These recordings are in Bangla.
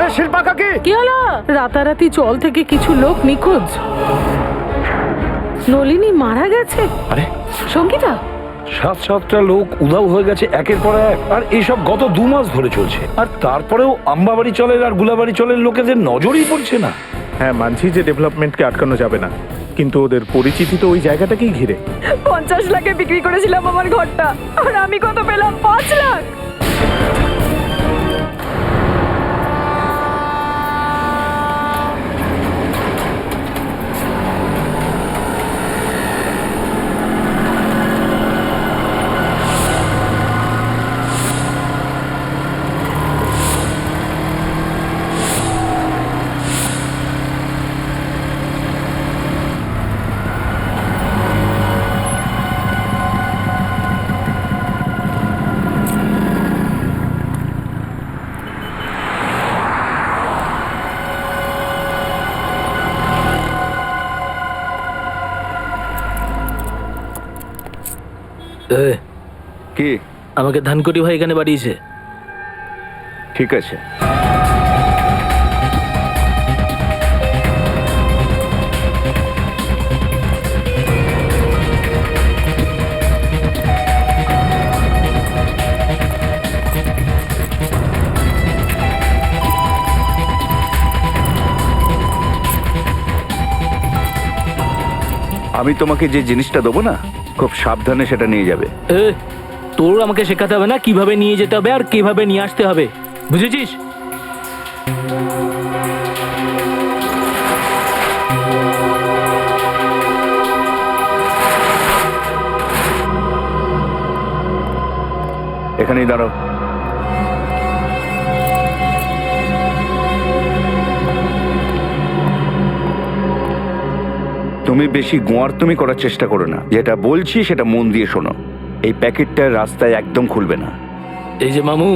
আরে শিল্পা কাকি, কি হলো? রাতারাতি চল থেকে কিছু লোক নিখোঁজ। নলিনী মারা গেছে। আরে সঙ্গীতা, 7-7টা লোক উধাও হয়ে গেছে একের পর এক, আর এইসব গত 2 মাস ধরে চলছে। আর তারপরেও আম্বাবাড়ি চলের আর গুলাবাড়ি চলের লোকেদের নজরই পড়ছে না। হ্যাঁ, মানছি যে ডেভেলপমেন্টকে আটকানো যাবে না, কিন্তু ওদের পরিচিতি তো ওই জায়গাটাকেই ঘিরে। 50 লাখে বিক্রি করেছিলাম আমার ঘরটা, আর আমি কত পেলাম? 5 লাখ। কি? আমাকে ধানকুটি ভাই এখানে বাড়িয়েছে। ঠিক আছে, আমি তোমাকে যে জিনিসটা দেবো না, খুব সাবধানে সেটা নিয়ে যাবে। তোর আমাকে শেখাতে হবে না কিভাবে নিয়ে যেতে হবে আর কিভাবে নিয়ে আসতে হবে, বুঝেছিস? এখানেই দাঁড়াও। তুমি বেশি গোয়ার্তুমি করার চেষ্টা করো না, যেটা বলছি সেটা মন দিয়ে শোনো। এই প্যাকেটটা রাস্তায় একদম খুলবে না। এই যে মামু,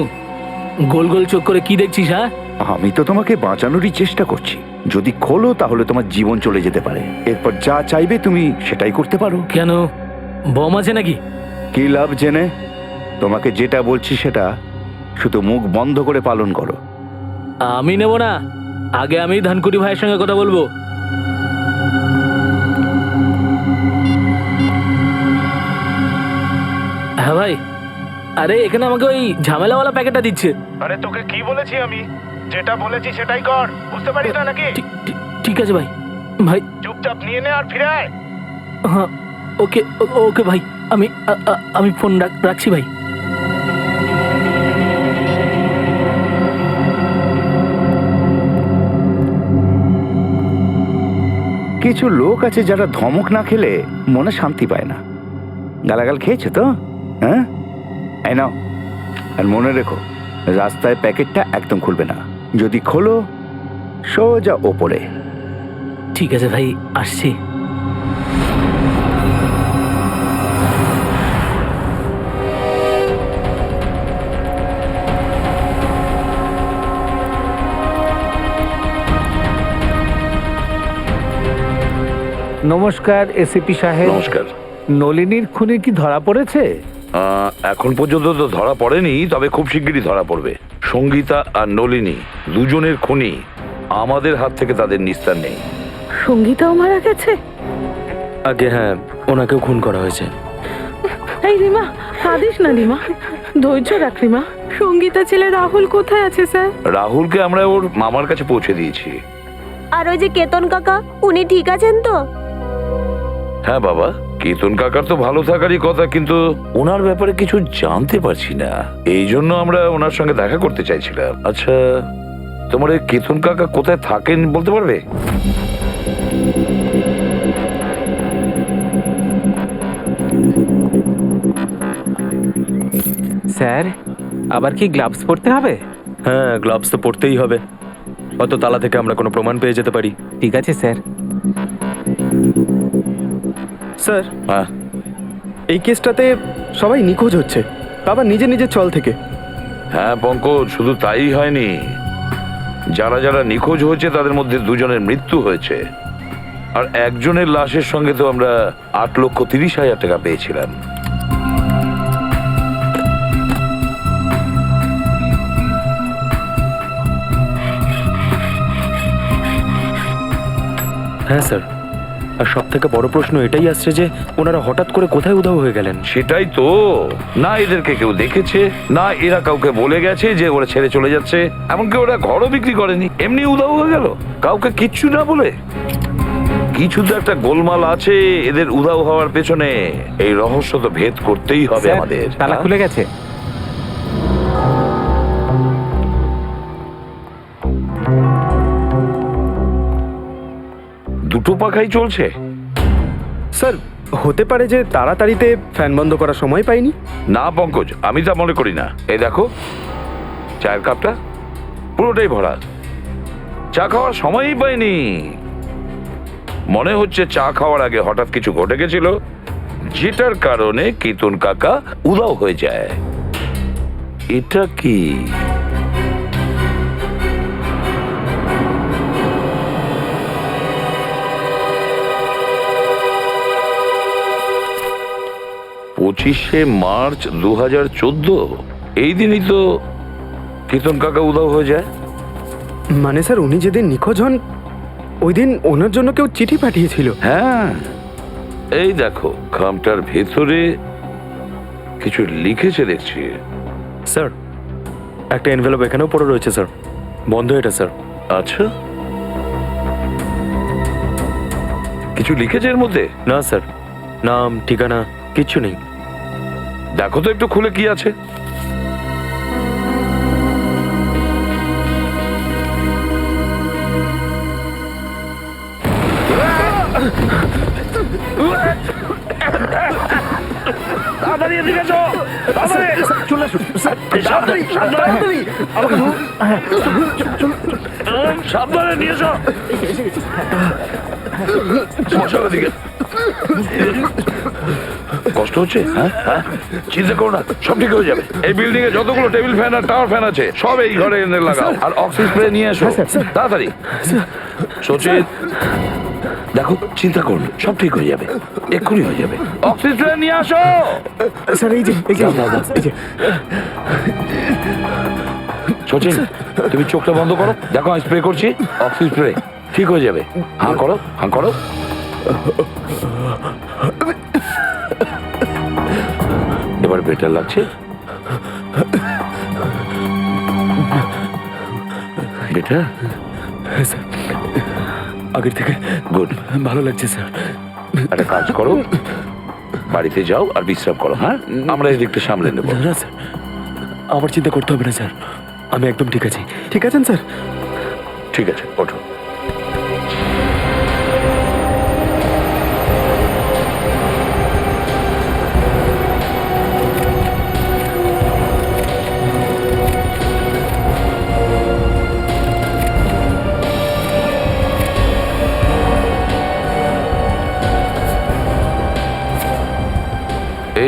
গোল গোল চোখ করে কি দেখছিস? হ্যাঁ, আমি তো তোমাকে বাঁচানোরই চেষ্টা করছি। যদি খোলো তাহলে তোমার জীবন চলে যেতে পারে। এরপর যা চাইবে তুমি সেটাই করতে পারো। কেন, বম আছে নাকি? কি লাভ জেনে? তোমাকে যেটা বলছি সেটা শুধু মুখ বন্ধ করে পালন করো। আমি নেব না, আগে আমি ধানকুটি ভাইয়ের সঙ্গে কথা বলবো। হ্যাঁ ভাই, আরে এখানে আমাকে ওই ঝামেলাওয়ালা প্যাকেটটা দিচ্ছে। আরে তোকে কি বলেছি আমি? যেটা বলেছি সেটাই কর, বুঝতে পারিস না নাকি? ঠিক আছে ভাই। ভাই চুপচাপ নিয়ে নে আর ফিরে আয়। হ্যাঁ, ওকে ওকে ভাই, আমি আমি ফোন রাখছি ভাই। কিছু লোক আছে যারা ধমক না খেলে মনে শান্তি পায় না। গালাগাল খেয়েছো তো? হ্যাঁ, এই নাও। আর মনে রেখো, রাস্তায় প্যাকেটটা একদম খুলবে না। যদি খোলো সোজা ওপরে। ঠিক আছে ভাই, আসছি। নমস্কার এসিপি সাহেব। নমস্কার। নলিনীর খুনি কি ধরা পড়েছে? এখন পর্যন্ত তো ধরা পড়েনি, তবে খুব শিগগিরই ধরা পড়বে। সঙ্গীতা আর নলিনী দুজনের খুনি। আমাদের হাত থেকে তাদের নিস্তার নেই। সঙ্গীতাও মারা গেছে? আগে হ্যাঁ, ওনাকেও খুন করা হয়েছে। এই রিমা, কাঁদিস না রিমা, ধৈর্য রাখ রিমা। সঙ্গীতা ছেলে রাহুল কোথায় আছে স্যার? রাহুলকে আমরা ওর মামার কাছে পৌঁছে দিয়েছি। আর ওই যে কেতন কাকা, উনি ঠিক আছেন তো? হ্যাঁ বাবা, কেতন কাকার তো ভালো থাকারই কথা, কিন্তু ওনার ব্যাপারে কিছু জানতে পারছি না। এই জন্য আমরা ওনার সঙ্গে দেখা করতে চাইছিলাম। আচ্ছা, তোমার এই কেতন কাকা কোথায় থাকেন বলতে পারবে? স্যার, আবার কি গ্লাভস পরতে হবে? হ্যাঁ, গ্লাভস তো পরতেই হবে, হয়তো তালা থেকে আমরা কোনো প্রমাণ পেয়ে যেতে পারি। ঠিক আছে স্যার। স্যার, হ্যাঁ, এই কেসটাতে সবাই নিখোঁজ হচ্ছে, আবার নিজে নিজের ছল থেকে। হ্যাঁ পঙ্কজ, শুধু তাই হয়নি, যারা যারা নিখোঁজ হয়েছে তাদের মধ্যে 2 জনের মৃত্যু হয়েছে। আর একজনের লাশের সঙ্গে তো আমরা 8,30,000 টাকা পেয়েছিলাম। হ্যাঁ স্যার, আর সব থেকে বড় প্রশ্ন এটাই আসছে যে ওনারা হঠাৎ করে কোথায় উধাও হয়ে গেলেন। সেটাই তো, না এদেরকে কেউ দেখেছে, না এরা কাউকে বলে গেছে যে ওরা ছেড়ে চলে যাচ্ছে। এমনকি ওরা ঘরও বিক্রি করেনি, এমনি উধাও হয়ে গেল কাউকে কিচ্ছু না বলে। কিছু তো একটা গোলমাল আছে এদের উধাও হওয়ার পেছনে। এই রহস্য তো ভেদ করতেই হবে স্যার, আমাদের। তালা খুলে গেছে। দুটো পাখাই চলছে। স্যার হতে পারে যে তাড়াতাড়িতে ফ্যান বন্ধ করার সময় পাইনি। না পঙ্কজ, আমি তা মনে করি না। এই দেখো চায়ের কাপটা পুরোটাই ভরা, চা খাওয়ার সময়ই পাইনি। মনে হচ্ছে চা খাওয়ার আগে হঠাৎ কিছু ঘটে গেছিল, যেটার কারণে কেতন কাকা উধাও হয়ে যায়। এটা কি? পঁচিশে মার্চ 2014, এই দিনই তো কেতন কাকা উধাও হয়ে যায়। মানে স্যার উনি যেদিন নিখোঁজ হন ওই দিন ওনার জন্য কেউ চিঠি পাঠিয়েছিল। হ্যাঁ, এই দেখো খামটার ভেতরে কিছু লিখেছে দেখছি। স্যার, একটা এনভেলপ এখানেও পড়ে রয়েছে স্যার, বন্ধ এটা স্যার। আচ্ছা, কিছু লিখেছে এর মধ্যে? না স্যার, নাম ঠিকানা কিচ্ছু নেই। দেখো তো একটু খুলে কি আছে। সাবধানে নিয়ে এসো। বসার দিকে কষ্ট হচ্ছে? হ্যাঁ হ্যাঁ, চিন্তা করো না, সব ঠিক হয়ে যাবে। এই বিল্ডিং এ যতগুলো table fan R tower fan আছে সব এই ঘরে এনে লাগাও, আর অক্সিজেন স্প্রে নিয়ে এসো তাড়াতাড়ি। সচিন দেখো, চিন্তা করো না, সব ঠিক হয়ে যাবে, এক্ষুনি হয়ে যাবে। অক্সিজেন স্প্রে নিয়ে আসো। স্যার এই যে দাও, দাও, দাও। এই যে সচিন তুমি চোখটা বন্ধ করো, দেখো আমি স্প্রে করছি, অক্সিজেন স্প্রে ঠিক হয়ে যাবে। হাঁ করো, হাঁ করো। এবার বেটার লাগছে? বেটার? স্যার, আগের থেকে গুড, ভালো লাগছে স্যার। একটা কাজ করো, বাড়িতে যাও আর বিশ্রাম করো। হ্যাঁ, আমরা এই দিকটা সামলে নেবো। না স্যার, আবার চিন্তা করতে হবে না স্যার, আমি একদম ঠিক আছি। ঠিক আছেন স্যার? ঠিক আছে, ওঠো।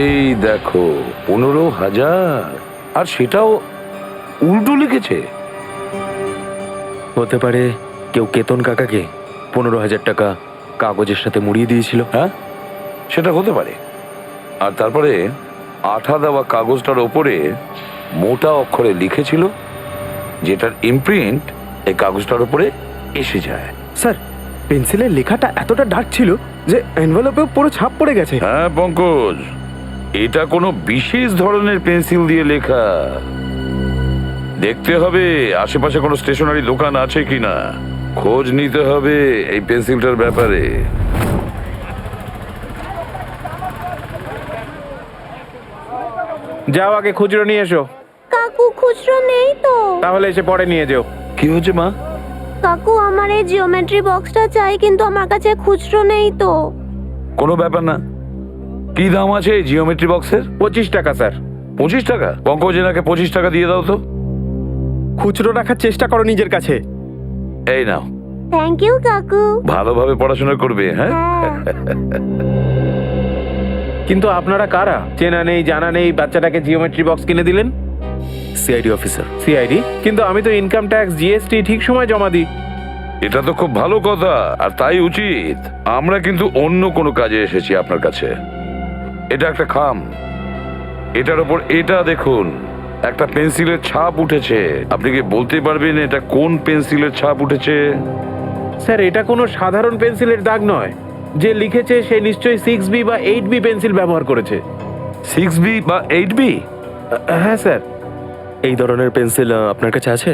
এই দেখো 15,000, আর সেটাও উল্টো লিখেছে। হতে পারে কেউ কেতন কাকাকে 15,000 টাকা কাগজের সাথে মুড়িয়ে দিয়েছিল। হ্যাঁ, সেটা হতে পারে। আর তারপরে আঠা দেওয়া কাগজটার ওপরে মোটা অক্ষরে লিখেছিল, যেটার ইমপ্রিন্ট এই কাগজটার উপরে এসে যায়। স্যার পেন্সিলের লেখাটা এতটা ডার্ক ছিল যে এনভেলপেও পুরো ছাপ পড়ে গেছে। হ্যাঁ পঙ্কজ, এটা কোনো বিশেষ ধরনের পেন্সিল দিয়ে লেখা। দেখতে হবে আশেপাশে কোনো স্টেশনারি দোকান আছে কিনা, খোঁজ নিতে হবে এই পেন্সিলটার ব্যাপারে। যাও আগে খুচরো নিয়ে এসো, কাকু খুচরো নেই তো। তাহলে এসে পরে নিয়ে যেও। কি হচ্ছে মা? কাকু আমার এই জিওমেট্রি বক্সটা চাই, কিন্তু আমার কাছে খুচরো নেই তো। কোনো ব্যাপার না। কি দাম আছে এই জিওমেট্রি বক্সের? 25 টাকা স্যার। 25 টাকা? পঙ্কজ এনাকে 25 টাকা দিয়ে দাও তো। খুচরো রাখার চেষ্টা করো নিজের কাছে। এই নাও, থ্যাংক ইউ কাকু। ভালোভাবে পড়াশোনা করবে। হ্যাঁ, হ্যাঁ। কিন্তু আপনারা কারা? চেনা নেই জানা নেই, বাচ্চাটাকে জিওমেট্রি বক্স কিনে দিলেন। CID officer. সিআইডি? কিন্তু আমি তো ইনকাম ট্যাক্স জিএসটি ঠিক সময় জমা দিই। এটা তো খুব ভালো কথা, আর তাই উচিত। আমরা কিন্তু অন্য কোনো কাজে এসেছি আপনার কাছে। এটা একটা খাম, এটার উপর এটা দেখুন, একটা পেন্সিলের ছাপ উঠেছে। আপনি কি বলতে পারবেন এটা কোন পেন্সিলের ছাপ উঠেছে? স্যার এটা কোনো সাধারণ পেন্সিলের দাগ নয়। যে লিখেছে সে নিশ্চয়ই 6B বা 8B পেন্সিল ব্যবহার করেছে। 6B বা 8B? হ্যাঁ স্যার। এই ধরনের পেন্সিল আপনার কাছে আছে?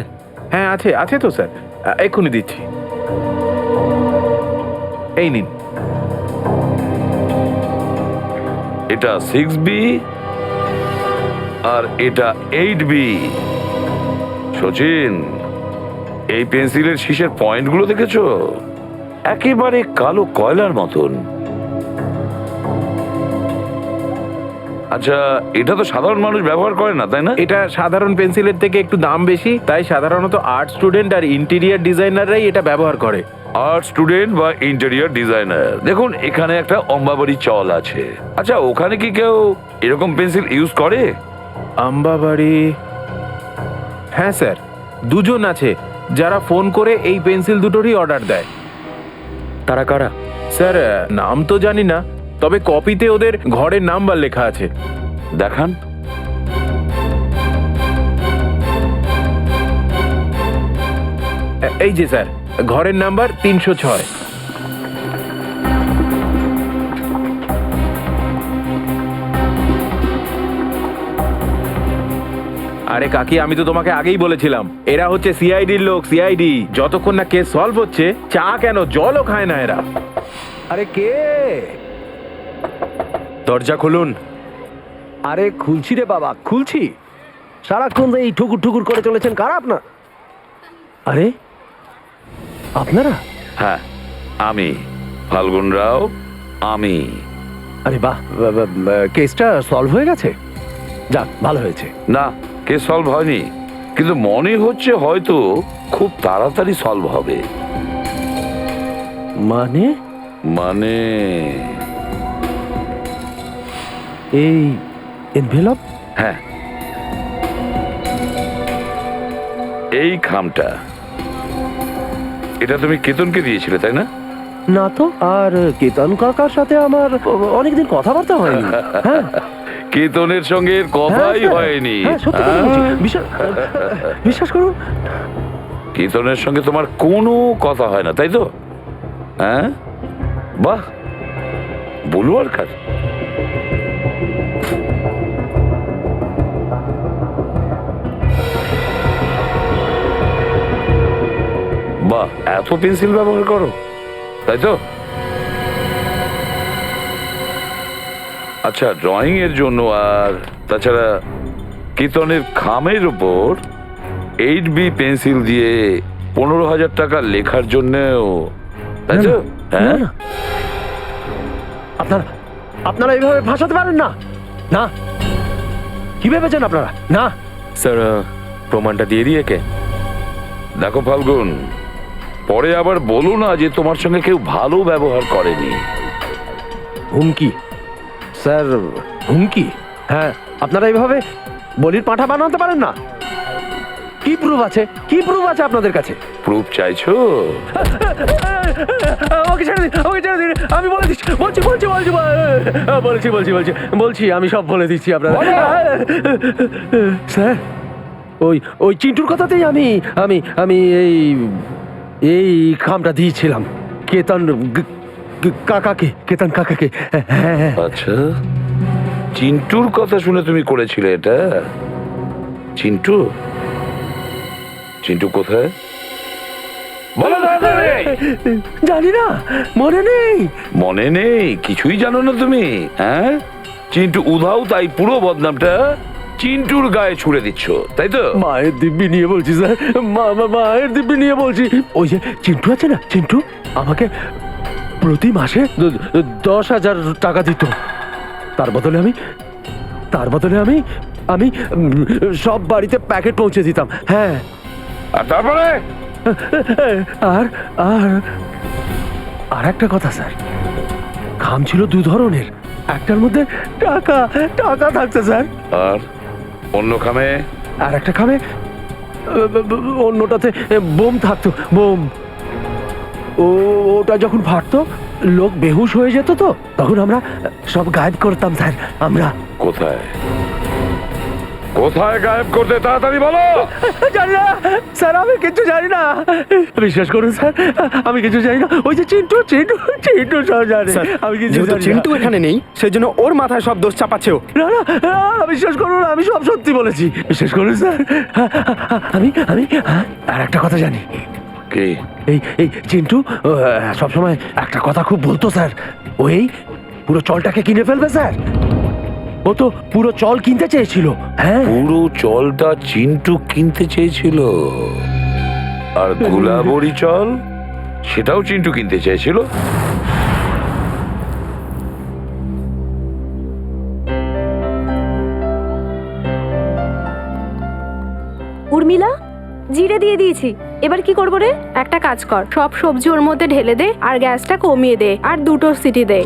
হ্যাঁ আছে, আছে তো স্যার, এক্ষুনি দিচ্ছি। এই নিন। এটা 6B আর এটা 8B। সচিন, এই পেন্সিলের শীষের পয়েন্টগুলো দেখেছো? একেবারে কালো কয়লার মতন। আচ্ছা, এটা তো সাধারণ মানুষ ব্যবহার করে না, তাই না? এটা সাধারণ পেন্সিলের থেকে একটু দাম বেশি, তাই সাধারণত আর্ট স্টুডেন্ট আর ইন্টেরিয়ার ডিজাইনাররাই এটা ব্যবহার করে। আর্ট স্টুডেন্ট বা ইন্টেরিয়র ডিজাইনার। দেখুন, এখানে একটা অম্বাবাড়ি চল আছে। আচ্ছা, ওখানে কি কেউ এরকম পেন্সিল ইউজ করে? আম্বাবাড়ি? হ্যাঁ স্যার, দুজন আছে যারা ফোন করে এই পেন্সিল দুটোরই অর্ডার দেয়। তারা কারা? স্যার নাম তো জানি না, তবে কপিতে ওদের ঘরের নাম্বার লেখা আছে। দেখান। এই যে স্যার, ঘরের নাম্বার 306। আরে কাকি, আমি তো তোমাকে আগেই বলেছিলাম এরা হচ্ছে সিআইডির লোক। সিআইডি যতক্ষণ না কেস সলভ হচ্ছে, চা কেন জলও খায় না এরা। আরে কে? দরজা খুলুন। আরে খুলছি রে বাবা, খুলছি। সারাক্ষণ এই ঠুকুর ঠুকুর করে চলেছেন, কারা আপনার? আরে আপনারা? হ্যাঁ, আমি ফাল্গুন রাও। আমি। আরে বাহ, কেসটা সলভ হয়ে গেছে? যাক, ভালো হয়েছে। না, কেস সলভ হয়নি, কিন্তু মনে হচ্ছে হয়তো খুব তাড়াতাড়ি সলভ হবে। মানে? মানে এই এনভেলপ? হ্যাঁ, এই খামটা, এটা তুমি কেতনকে দিয়েছিলে, তাই না? না তো, আর কেতন কাকার সাথে আমার অনেকদিন কথাবার্তা হয়নি। হ্যাঁ, কেতনের সঙ্গে এর কথাই হ্যাঁ, হয়নি। হ্যাঁ, সত্যি কথা বলছি। বিশ্বাস করুন, কেতনের সঙ্গে তোমার কোনো কথা হয় না, তাই তো? হ্যাঁ, বাহ, বলু আর কার। বাহ, এত পেন্সিল ব্যবহার করো, তাই তো? আচ্ছা, ড্রয়িং এর জন্য আর তাছাড়া কেতনের খামের উপর 8B পেন্সিল দিয়ে 15,000 টাকা লেখার জন্যও, তাই তো? হ্যাঁ, আপনারা এইভাবে ভাসাতে পারেন না। না, কি ভেবেছেন আপনারা? না স্যার, প্রমাণটা দিয়ে দিয়ে কে? দেখো ফাল্গুন, পরে আবার বলো না যে তোমার সঙ্গে কেউ ভালো ব্যবহার করেনি। হুমকি? স্যার, হুমকি? হ্যাঁ, আপনারা এইভাবে বলির পাঁঠা বানাতে পারেন না। কি প্রুফ আছে? কি প্রুফ আছে আপনাদের কাছে? প্রুফ চাইছো? আমাকে ছেড়ে দিন, আমাকে ছেড়ে দিন। আমি বলে দিচ্ছি, বলছি, আমি সব বলে দিচ্ছি আপনারা। স্যার, ওই চিন্টুর কথাতেই আমি এই খামটা দিয়েছিলাম কেতন কাকাকে। আচ্ছা, চিন্টুর কথা শুনে তুমি করেছিলে এটা? চিন্টু? চিন্টু কোথায়? বলো তাড়াতাড়ি। জানি না, মনে নেই। মনে নেই? কিছুই জানো না তুমি? হ্যাঁ, চিন্টু উধাও, তাই পুরো বদনামটা চিন্টুর গায়ে ছুড়ে দিচ্ছ, তাই তো? মায়ের দিব্যি নিয়ে বলছি স্যার, মায়ের দিব্যি নিয়ে বলছি। ওই যে চিন্টু আছে না, চিন্টু আমাকে প্রতি মাসে 10,000 টাকা দিত। তার বদলে আমি সব বাড়িতে প্যাকেট পৌঁছে দিতাম। হ্যাঁ, আর তারপরে? আর একটা কথা স্যার, খাম ছিল 2 ধরনের। একটার মধ্যে টাকা থাকতো স্যার, আর অন্য খামে? আর একটা খামে অন্যটাতে বোম থাকতো। বোম, ওটা যখন ফাটতো লোক বেহুশ হয়ে যেত, তো তখন আমরা সব গায়েব করতাম স্যার। আমরা কোথায় কোথায় গায়েব করতে তাড়াতাড়ি বলো। জানি না স্যার, আমি কিছু জানি না। বিশ্বাস করুন স্যার, আমি কিছু জানি না। ওই যে চিন্টু চিন্টু চিন্টু সব জানে। আমি কিছু জানি না। চিন্টু এখানে নেই সেজন্য ওর মাথায় সব দোষ চাপাচ্ছে ও। না না না, বিশ্বাস করুন, আমি সব সত্যি বলেছি। বিশ্বাস করুন স্যার। আমি আমি আর একটা কথা জানি। কে? এই চিন্টু সবসময় একটা কথা খুব বলতো স্যার। ওই পুরো চলটাকে কিনে ফেলবে স্যার। ও তো পুরো চল কিনতে চেয়েছিল। হ্যাঁ, পুরো চলটা চিন্টু কিনতে চেয়েছিল, আর গোলাবরি চল সেটাও চিন্টু কিনতে চেয়েছিল। উর্মিলা, জিরে দিয়ে দিয়েছি, এবার কি করবো রে? একটা কাজ কর, সব সবজি ওর মধ্যে ঢেলে দে আর গ্যাসটা কমিয়ে দে আর 2টো সিটি দে।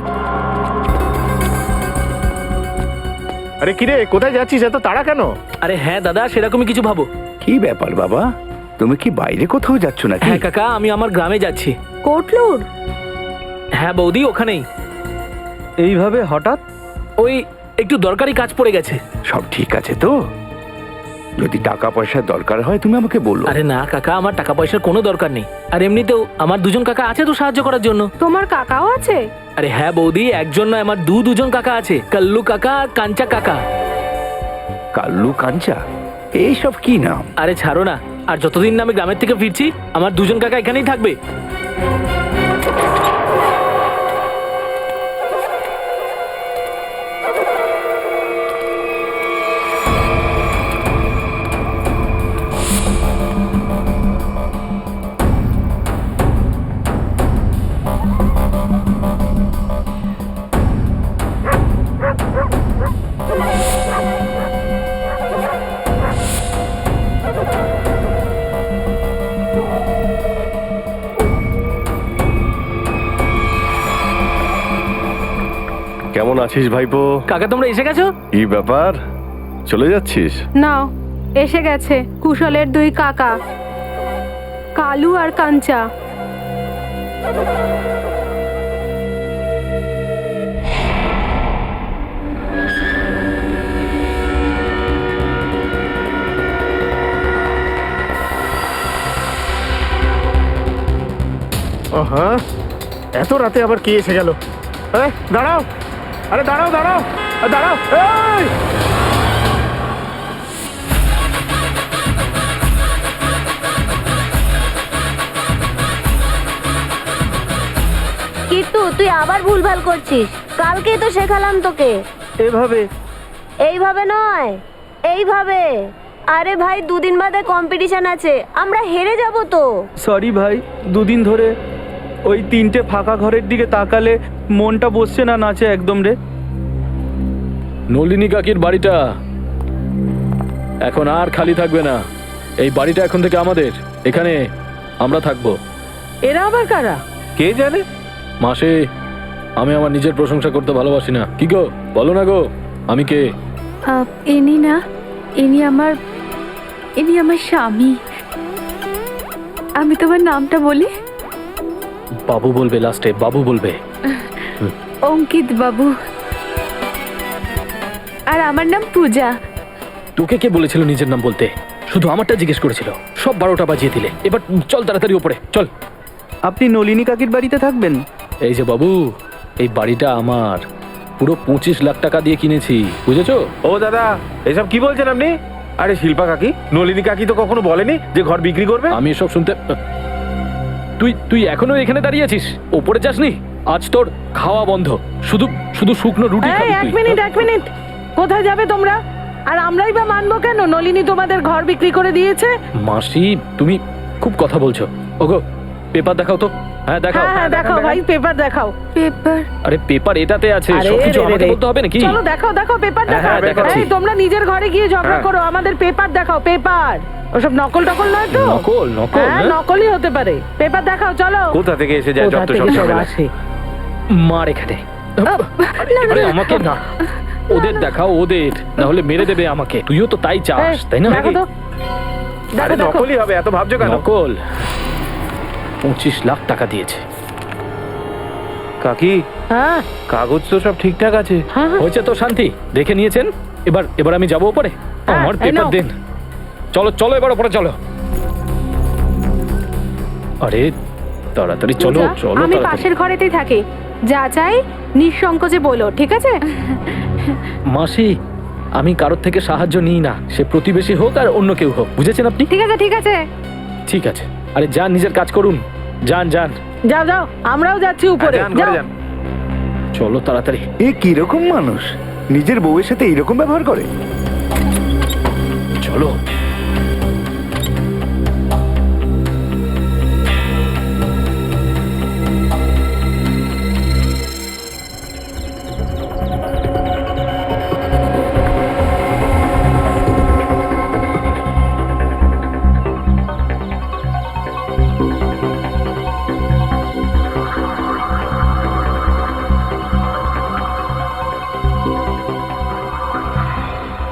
আরে কিরে, কোথায় যাচ্ছিস এত তাড়া কেন? আরে হ্যাঁ দাদা, সেরকমই কিছু ভাবো। কি ব্যাপার বাবা, তুমি কি বাইরে কোথাও যাচ্ছ নাকি? হ্যাঁ কাকা, আমি আমার গ্রামে যাচ্ছি। কোটলুর? হ্যাঁ বৌদি, ওখানেই। এইভাবে হঠাৎ? ওই একটু দরকারি কাজ পড়ে গেছে। সব ঠিক আছে তো? যদি টাকা পয়সার দরকার হয় তুমি আমাকে বলো। আরে না কাকা, আমার টাকা পয়সার কোনো দরকার নেই। আর এমনিতেও আমার দুজন কাকা আছে তো সাহায্য করার জন্য। তোমার কাকাও আছে? আরে হ্যাঁ বৌদি, একজন নয়, আমার দুজন কাকা আছে, কাল্লু কাকা আর কাঞ্চা কাকা। কাল্লু কাঞ্চা, এইসব কি নাম? আরে ছাড়ো না, আর যতদিন না আমি গ্রামের থেকে ফিরছি আমার দুজন কাকা এখানেই থাকবে। কেমন আছিস ভাইপো? কাকা তোমরা এসে গেছো? কি ব্যাপার, চলে যাচ্ছিস? নাও, এসে গেছে কুশলের 2 কাকা, কালু আর কাঞ্চা। হ্যাঁ, এত রাতে আবার কে এসে গেল? দাঁড়াও, আরে দাঁড়াও দাঁড়াও দাঁড়াও। এই! কিট্টু, তুই আবার ভুলভাল করছিস। কালকেই তো শেখালাম তোকে। এভাবে? এইভাবে নয়, এইভাবে। আরে ভাই, 2 দিন বাদে কম্পিটিশন আছে, আমরা হেরে যাব তো। সরি ভাই, 2 দিন ধরে ওই 3টে ফাঁকা ঘরের দিকে তাকালে মনটা বসছে না নাচে একদম রে। নলিনী কাকির বাড়িটা এখন আর খালি থাকবে না। এই বাড়িটা এখন থেকে আমাদের, এখানে আমরা থাকবো। এরা আবার কারা? কে জানে? মাসে, আমি আমার নিজের প্রশংসা করতে ভালোবাসি না। কি গো, বলো না গো, আমি কে? ইনি না, ইনি আমার স্বামী। আমি তোমার নামটা বলি? বাবু বলবে, লাস্টে বাবু বলবে। অঙ্কিত বাবু। আর আমার নাম পূজা। তোকে কে বলেছিল নিজের নাম বলতে? শুধু আমারটা জিজ্ঞেস করেছিল। সব 12টা বাজিয়ে দিলে। এবার চল তাড়াতাড়ি ওপরে চল। আপনি নলিনী কাকির বাড়িতে থাকবেন? এই যে বাবু, এই বাড়িটা আমার, পুরো 25 লাখ টাকা দিয়ে কিনেছি, বুঝেছো? ও দাদা, এসব কি বলছেন আপনি? আরে শিল্পা কাকি, নলিনী কাকি তো কখনো বলেনি যে ঘর বিক্রি করবে। আমি এসব শুনতে। তুই এখনো এখানে দাঁড়িয়ে আছিস? ওপরে যাসনি? আজ তোর খাওয়া বন্ধ। শুধু শুধু শুকনো রুটি এই, খাবি এক তুই। মিনিট, কোথায় যাবে তোমরা? আর আমরাই বা মানবো কেন? নলিনী তোমাদের ঘর বিক্রি করে দিয়েছে। মাসি, তুমি খুব কথা বলছো। ওগো, পেপার দেখাও তো। হ্যাঁ দেখাও। হ্যাঁ দেখাও ভাই, পেপার দেখাও। পেপার? আরে পেপার এটাতে আছে, আরে সবকিছু রে রে আমাকে রে। বলতে হবে নাকি? চলো দেখাও পেপার হ্যাঁ, দেখাও। দেখাচ্ছি। এই, তোমরা নিজের ঘরে গিয়ে ঝগড়া করো, আমাদের পেপার দেখাও, পেপার। ওসব নকল টকল নয় তো? নকল? হ্যাঁ, হ্যাঁ? নকলই হতে পারে। পেপার দেখাও, চলো। কোথা থেকে এসে যায় কোথা যত থেকে সব সব ঝামেলা। আসে? মার এখানে। আরে আমাকে না, ওদের দেখাও, ওদের, না হলে মেরে দেবে আমাকে। তুইও তো তাই চাস, এই, তাই না? দেখো তো, আরে দেখো। নকলই হবে, এত ভাবছো কেন? নকল। 25 লাখ টাকা দিয়েছে। কাকি, হ্যাঁ কাগজ তো সব ঠিকঠাক আছে। হ্যাঁ হয়েছে তো শান্তি? দেখে নিয়েছেন? এবার আমি যাবো উপরে। আমার এই নাও। পেপার দিন। চলো চলো এবার ওপরে চলো। আরে তাড়াতাড়ি চলো পূজা, চলো আমি তাড়াতাড়ি। পাশের ঘরেতেই থাকি, যা চাই নিঃসংকোচে বলো, ঠিক আছে? মাসি, আমি কারোর থেকে সাহায্য নিই না, সে প্রতিবেশী হোক আর অন্য কেউ হোক, বুঝেছেন আপনি? ঠিক আছে ঠিক আছে, ঠিক আছে, আরে যান নিজের কাজ করুন, যান যান। যাও যাও, আমরাও যাচ্ছি উপরে। যান, ঘরে যাও। যান। চলো তাড়াতাড়ি। এ কিরকম মানুষ, নিজের বউয়ের সাথে এইরকম ব্যবহার করে? চলো।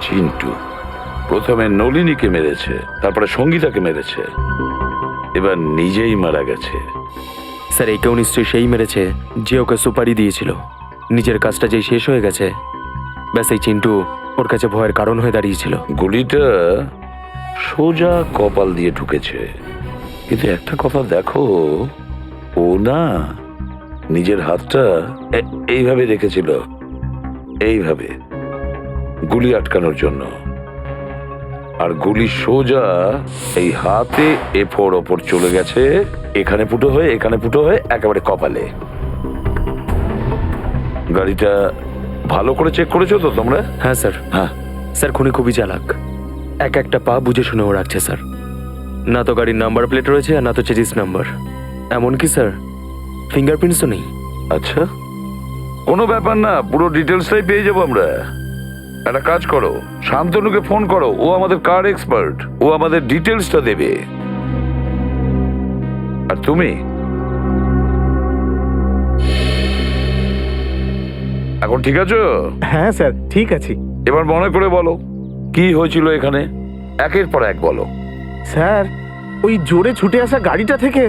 চিন্টু প্রথমে নলিনীকে মেরেছে, তারপরে সঙ্গীতাকে মেরেছে, এবার নিজেই মারা গেছে। স্যার একেও নিশ্চয়ই সেই মেরেছে যে ওকে সুপারি দিয়েছিল। নিজের কাজটা যেই শেষ হয়ে গেছে, ব্যাস এই চিন্টু ওর কাছে ভয়ের কারণ হয়ে দাঁড়িয়েছিল। গুলিটা সোজা কপাল দিয়ে ঢুকেছে, কিন্তু একটা কথা দেখো, ও না নিজের হাতটা এইভাবে রেখেছিল, এইভাবে গুলি আটকানোর জন্য, আর গুলি সোজা এই হাতে এফোর ওপর চলে গেছে, এখানে ফুটো হয়ে এখানে ফুটো হয়ে একেবারে কপালে। গাড়িটা ভালো করে চেক করেছো তো তোমরা? হ্যাঁ স্যার। হ্যাঁ স্যার খুনি খুবই চালাক, এক একটা পা বুঝে শুনেও রাখছে স্যার। না তো গাড়ির নাম্বার প্লেট রয়েছে আর না তো চেজিস নাম্বার, এমনকি স্যার ফিঙ্গারপ্রিন্টসও নেই। আচ্ছা, কোনো ব্যাপার না, পুরো ডিটেলসটাই পেয়ে যাবো আমরা। একটা কাজ করো, শান্তনুকে ফোন করো, ও আমাদের কার এক্সপার্ট, ও আমাদের ডিটেলসটা দেবে। আর তুমি এখন ঠিক আছো? হ্যাঁ স্যার, ঠিক আছি। এবার মনে করে বলো কি হয়েছিল এখানে, একের পর এক বলো। স্যার, ওই জোরে ছুটে আসা গাড়িটা থেকে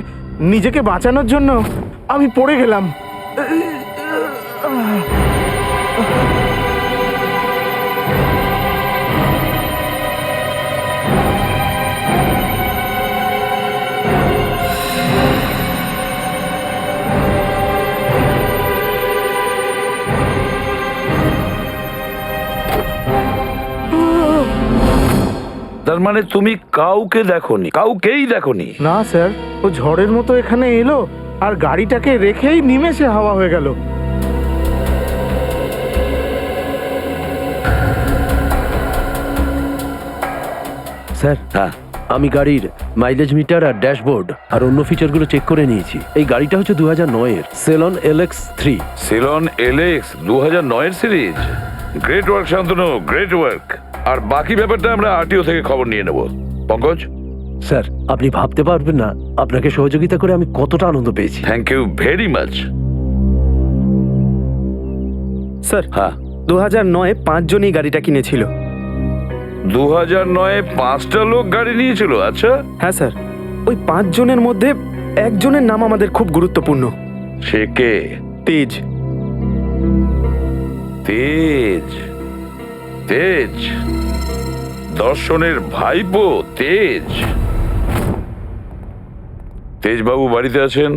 নিজেকে বাঁচানোর জন্য আমি পড়ে গেলাম। তার মানে তুমি কাউকে দেখোনি, কাউকেই দেখোনি? না স্যার, ও ঝড়ের মতো এখানে এলো আর গাড়িটাকে রেখেই নিমেষে হাওয়া হয়ে গেল। স্যার, হ্যাঁ আমি গাড়ির মাইলেজ মিটার আর ড্যাশবোর্ড আর অন্য ফিচারগুলো চেক করে নিয়েছি। এই গাড়িটা হচ্ছে 2009-এর সেলন LX3। সিলন LX 2009-এর series. Great work Shantanu, great work. আর বাকি ব্যাপারটা আমরা আরটিও থেকে খবর নিয়ে নেব। পঙ্কজ, স্যার আপনি ভাবতে পারবেন না আপনাকে সহযোগিতা করে আমি কতটা আনন্দ পেয়েছি। Thank you very much. Sir হ্যাঁ, 2009-এ 5 জন এই গাড়িটা কিনেছিল। 2009-এ 5টা লোক গাড়ি নিয়েছিল? আচ্ছা, হ্যাঁ স্যার, ওই 5 জনের মধ্যে একজনের নাম আমাদের খুব গুরুত্বপূর্ণ। সে কে? তেজ। তেজ? তেজ দর্শনের ভাইপো তেজ? তেজ বাবু বাড়িতে আছেন?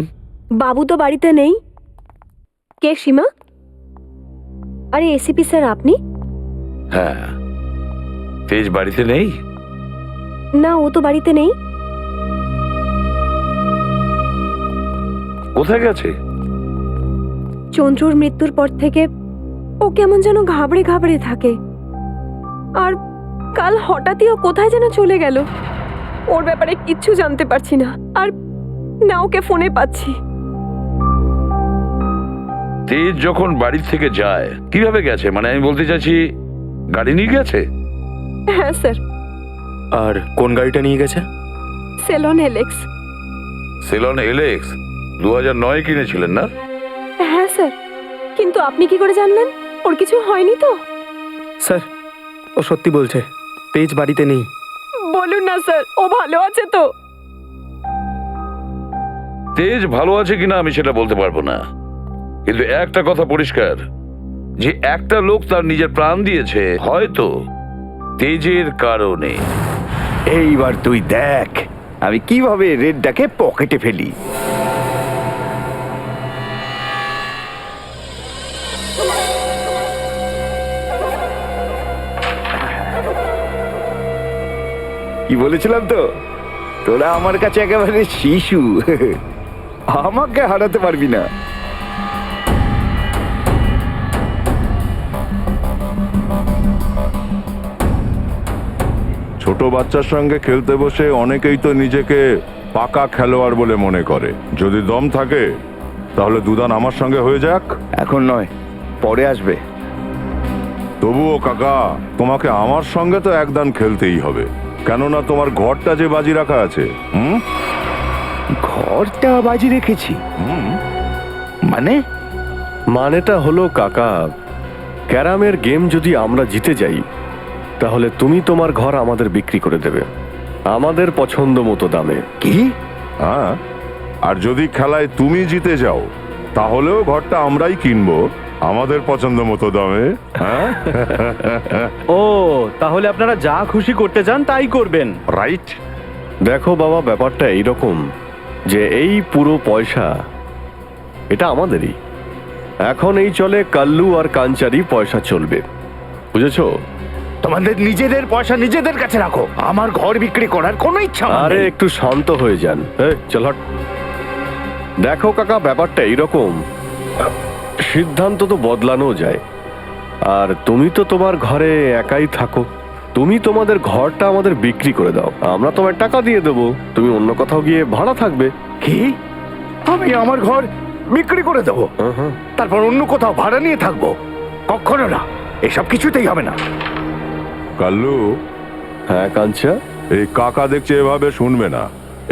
বাবু তো বাড়িতে নেই। কে সীমা? আরে এসিপি স্যার, আপনি? হ্যাঁ, তেজ বাড়িতে নেই? না, ও তো বাড়িতে নেই। কোথায় গেছে? চন্দ্রুর মৃত্যুর পর থেকে ও কেমন যেন ঘাবড়ে ঘাবড়ে থাকে, আর কাল হঠাৎই ও কোথায় যেন চলে গেল। ওর ব্যাপারে কিচ্ছু জানতে পারছি না, আর না ওকে ফোনে পাচ্ছি। তেজ যখন বাড়ি থেকে যায় কিভাবে গেছে, মানে আমি বলতে চাইছি গাড়ি নিয়ে গেছে? হ্যাঁ স্যার। আর কোন গাড়িটা নিয়ে গেছে? সেলন LX। সেলন LX 2009-এ কিনেছিলেন না? হ্যাঁ স্যার, কিন্তু আপনি কি করে জানলেন? ওর কিছু হয়নি তো? স্যার ও সত্যি বলছে, তেজ বাড়িতে নেই। বলুন না স্যার, ও ভালো আছে তো? তেজ ভালো আছে কিনা আমি সেটা বলতে পারবো না, কিন্তু একটা কথা পরিষ্কার, যে একটা লোক তার নিজের প্রাণ দিয়েছে, হয়তো তেজের কারণে। এইবার তুই দেখ আমি কিভাবে রেডটাকে পকেটে ফেলি। কি বলেছিলাম তো, তোরা আমার কাছে একেবারে শিশু, আমাকে হারাতে পারবি না। ছোট বাচ্চার সঙ্গে খেলতে বসে অনেকেই তো নিজেকে পাকা খেলোয়াড় বলে মনে করে। যদি দম থাকে তাহলে দুদান আমার সঙ্গে হয়ে যাক। এখন নয়, পরে আসবে। তবুও কাকা, তোমাকে আমার সঙ্গে তো একদান খেলতেই হবে, কেননা তোমার ঘরটা যে বাজি রাখা আছে। ঘরটা বাজি রেখেছি মানে? মানেটা হলো কাকা, ক্যারামের গেম যদি আমরা জিতে যাই তাহলে তুমি তোমার ঘর আমাদের বিক্রি করে দেবে আমাদের পছন্দ মতো দামে। কি? হ্যাঁ, আর যদি খেলায় তুমি জিতে যাও তাহলেও ঘরটা আমরাই কিনবো আমাদের পছন্দ মতো দামে। হ্যাঁ, ও তাহলে আপনারা যা খুশি করতে চান তাই করবেন, রাইট? দেখো বাবা, ব্যাপারটা এইরকম যে এই পুরো পয়সা এটা আমাদেরই। এখন এই চলে কাল্লু আর কাঞ্চারি পয়সা চলবে, বুঝেছো? তোমাদের নিজেদের পয়সা নিজেদের কাছে রাখো, আমার ঘর বিক্রি করার কোনো ইচ্ছা আমার আরে নেই। একটু শান্ত হয়ে যান। চল হট। দেখো কাকা, ব্যাপারটা এইরকম, সিদ্ধান্ত তো বদলানো যায়। আর তুমি তো তোমার ঘরে একাই থাকো, তুমি তোমাদের ঘরটা আমাদের বিক্রি করে দাও, আমরা তোমার টাকা দিয়ে দেবো, তুমি অন্য কোথাও গিয়ে ভাড়া থাকবে। কি? আমি আমার ঘর বিক্রি করে দেবো, তারপর অন্য কোথাও ভাড়া নিয়ে থাকবো? কখনো না, এসব কিছুতেই হবে না। কাল্লু। হ্যাঁ কাঞ্চা? এই কাকা দেখছে এভাবে শুনবে না,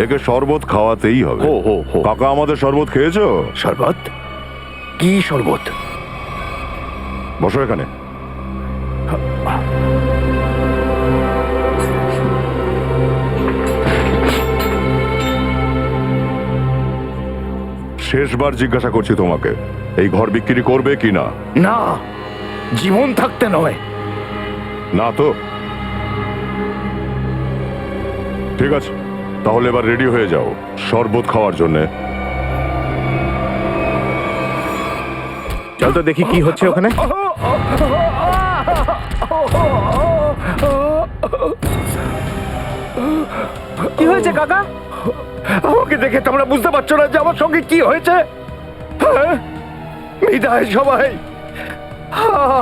একে শরবত খাওয়াতেই হবে। কাকা, আমাদের শরবত খেয়েছো? শরবত? কি শরবত? বসো এখানে। শেষবার জিজ্ঞাসা করছি তোমাকে, এই ঘর বিক্রি করবে কি না? না, জীবন থাকতে নয়। না তো? ঠিক আছে, তাহলে এবার রেডি হয়ে যাও শরবত খাওয়ার জন্যে। চল তো দেখি কি হচ্ছে ওখানে। কি হয়েছে কাকা? আমাকে দেখে তোমরা বুঝতে পারছো না যে আমার সঙ্গে কি হয়েছে? হ্যাঁ? বিদায় সবাই,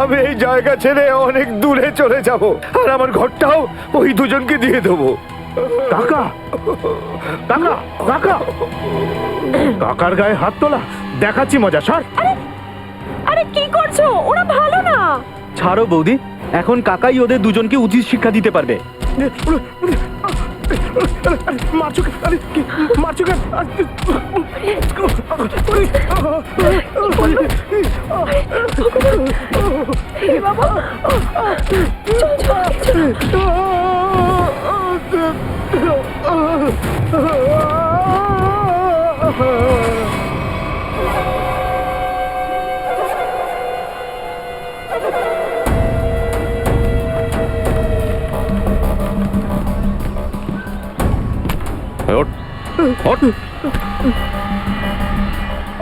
আমি এই জায়গা ছেড়ে অনেক দূরে চলে যাব, আর আমার ঘরটাও ওই দুজনকে দিয়ে দেবো। কাকা, কাকা, কাকা, কাকার গায়ে হাত তোলা, দেখাচ্ছি মজা। সর। আরে কি করছো? ওরা ভালো না। ছাড়ো বৌদি, এখন কাকাই ওদের দুজনকে উচিত শিক্ষা দিতে পারবে। মারছো কেন? আরে কি মারছো কেন? বাবা,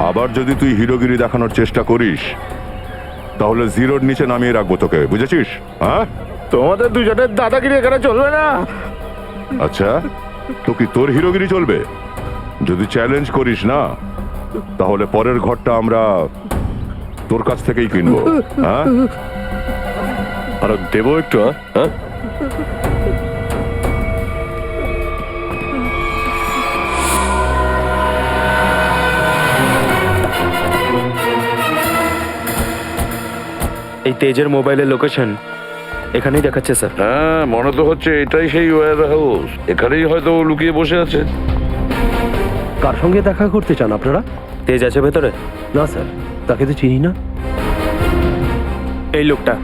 আবার যদি তুই হিরোগিরি দেখানোর চেষ্টা করিস তাহলে জিরোর নিচে নামিয়ে রাখবো তোকে, বুঝেছিস? হ্যাঁ, তোমাদের দুজনের দাদাগিরি এখানে চলবে না। আচ্ছা, তো কি তোর হিরোগিরি চলবে? যদি চ্যালেঞ্জ করিস না তাহলে পরের ঘরটা আমরা তোর কাছ থেকেই কিনবো। হ্যাঁ, আর দেবো একটু। হ্যাঁ, এই তেজের মোবাইলের লোকেশন এখানেই দেখাচ্ছে স্যার। হ্যাঁ, মনে তো হচ্ছে এটাই সেই ওয়্যার হাউস, এখানেই হয়তো ও লুকিয়ে বসে আছে। কার সঙ্গে দেখা করতে চান আপনারা? তেজ আছে ভেতরে? না স্যার, তাকে তো চিনি না। এই লোকটা?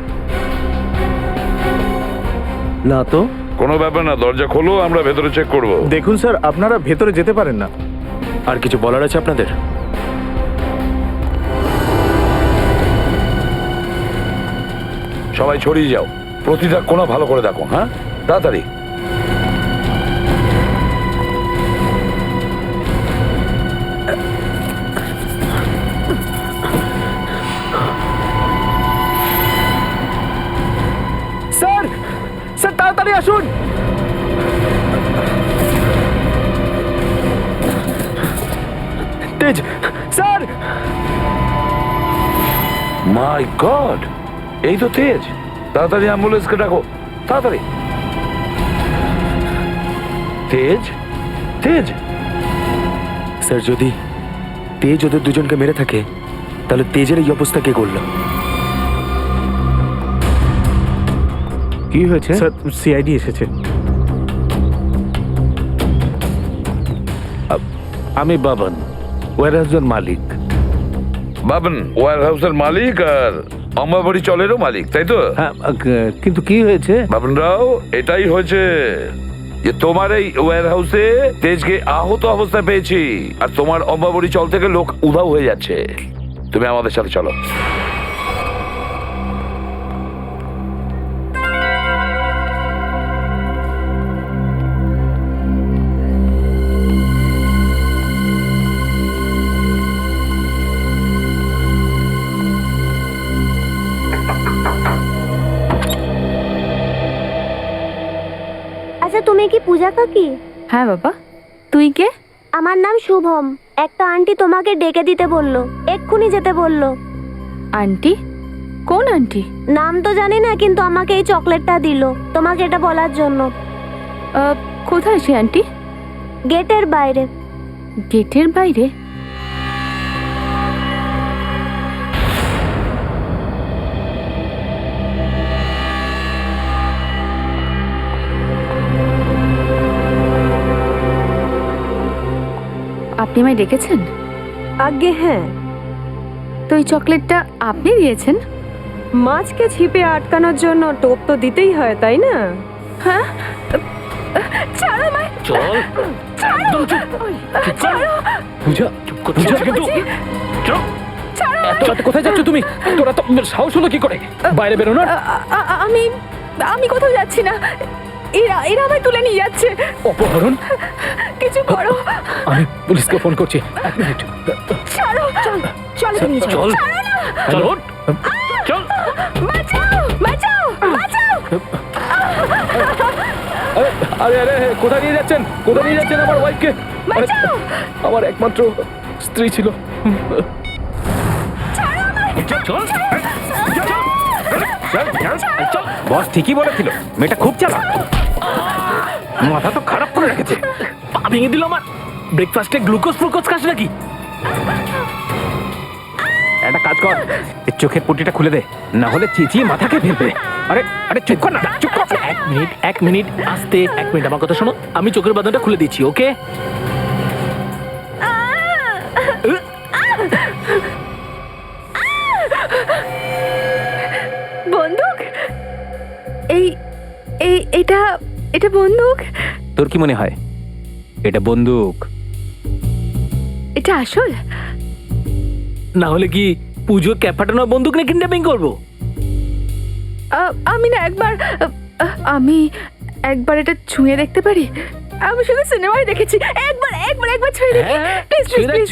না তো। কোনো ব্যাপার না, দরজা খোলো, আমরা ভেতরে চেক করব। দেখুন স্যার, আপনারা ভেতরে যেতে পারেন না। আর কিছু বলার আছে আপনাদের? সবাই ছড়িয়ে যাও। প্রতিটা কোণা ভালো করে দেখো, হ্যাঁ? তাড়াতাড়ি। স্যার স্যার তাড়াতাড়ি আসুন। তেজ স্যার। মাই গড, এই তো তেজ। তাড়াতাড়ি অ্যাম্বুলেন্সকে ডাকো, তাড়াতাড়ি। তেজ, তেজ। স্যার যদি তেজ ওদের দুজনকে মেরে থাকে তাহলে তেজের এই অবস্থা কে করলো? কি হয়েছে স্যার? সিআইডি এসেছে। আমি বাবন, ওয়ারহাউসের মালিক। বাবন ওয়ার হাউসের মালিক আর অম্বাবাড়ি চলেরও মালিক, তাই তো? হ্যাঁ, কিন্তু কি হয়েছে? বাবন রাও, এটাই হয়েছে যে তোমার এই ওয়্যার হাউসে তেজকে আহত অবস্থায় পেয়েছি, আর তোমার অম্বাবাড়ি চল থেকে লোক উধাও হয়ে যাচ্ছে। তুমি আমাদের সাথে চলো। আচ্ছা, তুমি কি পূজা কাকি? হ্যাঁ বাবা, তুই কে? আমার নাম শুভম। একটা আন্টি তোমাকে ডেকে দিতে বললো, এক্ষুনি যেতে বললো। আন্টি? কোন আন্টি? নাম তো জানি না, কিন্তু আমাকে এই চকলেটটা দিলো তোমাকে এটা বলার জন্য। কোথায় সে আন্টি? গেটের বাইরে। গেটের বাইরে? আপনি আমায় ডেকেছেন? আগে হ্যাঁ। তো এই চকলেটটা আপনি দিয়েছেন? মাছকে ছিপে আটকানোর জন্য টোপ তো দিতেই হয়, তাই না? হ্যাঁ, ছাড়ো আমায়। চল, একদম চুপ। পূজা, চুপ কর, পূজা, কিন্তু চল। এত রাতে কোথায় যাচ্ছ তুমি? তোরা তো সাহস হলো কি করে বাইরে বেরোনোর? আমি আমি কোথাও যাচ্ছি না। এরা এরা আমায় তুলে নিয়ে যাচ্ছে। অপহরণ? কিছু করো। আমি পুলিশকে ফোন করছি, এক মিনিট। ছাড়ো। চলো তুমি, চল, চল, ওঠ। চল। বাঁচাও, বাঁচাও, বাঁচাও। আরে আরে, কোথায় নিয়ে যাচ্ছেন? কোথায় নিয়ে যাচ্ছেন আমার ওয়াইফকে? বাঁচাও। আমার একমাত্র স্ত্রী ছিল। বস ঠিকই বলেছিল, মেয়েটা খুব চালাক। মাথা তো খারাপ করে রেখেছে। পা ভেঙে দিল আমার। ব্রেকফাস্টে গ্লুকোজ ফ্লুকোজ খাস নাকি? একটা কাজ কর, এর চোখের পট্টিটা খুলে দে, না হলে চেঁচিয়ে মাথা খেয়ে ফেলবে। আরে আরে চুপ কর না, চুপ কর। এক মিনিট, আস্তে, এক মিনিট আমার কথা শোনো। আমি চোখের বাঁধনটা খুলে দিচ্ছি, ওকে? বন্দুক? এই এই এটা এটা বন্দুক? তোর কি মনে হয় এটা বন্দুক? এটা আসল? না হলে কি পুজোর ক্যাপ ফাটানো বন্দুক নিয়ে কিডন্যাপিং করবো? আমি না আমি একবার এটা ছুঁয়ে দেখতে পারি? আমি শুধু সিনেমায় দেখেছি। একবার ছুঁয়ে দেখি প্লিজ, প্লিজ, প্লিজ।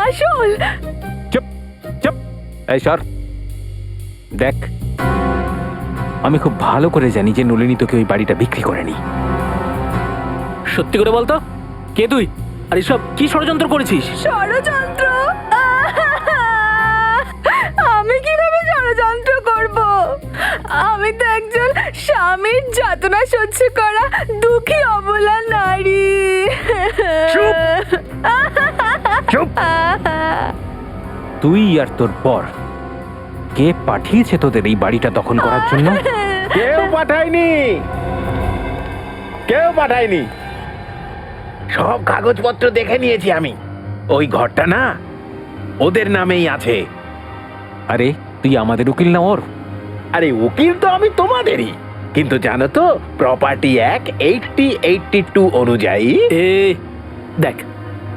আসল? চুপ চুপ, এই সর। দেখ, আমি খুব ভালো করে জানি যে নলিনী তোকে ওই বাড়িটা বিক্রি করেনি। সত্যি করে বলতো, কে তুই? আর এসব কি ষড়যন্ত্র করেছিস? ষড়যন্ত্র? আমি কিভাবে ষড়যন্ত্র করব? আমি তো একজন স্বামীর যাতনা সহ্য করা দুঃখী অবলা নারী। চুপ চুপ। তুই আর তোর পর কে পাঠিয়েছে তোদের এই বাড়িটা দখল করার জন্য? কেউ পাঠায়নি, কেউ পাঠায়নি। সব কাগজপত্র দেখে নিয়েছি আমি। ওই ঘরটা না ওদের নামেই আছে। আরে তুই আমাদের উকিল না ওর? আরে উকিল তো আমি তোমাদেরই, কিন্তু জানো তো প্রপার্টি অ্যাক্ট 8082 অনুযায়ী। দেখ,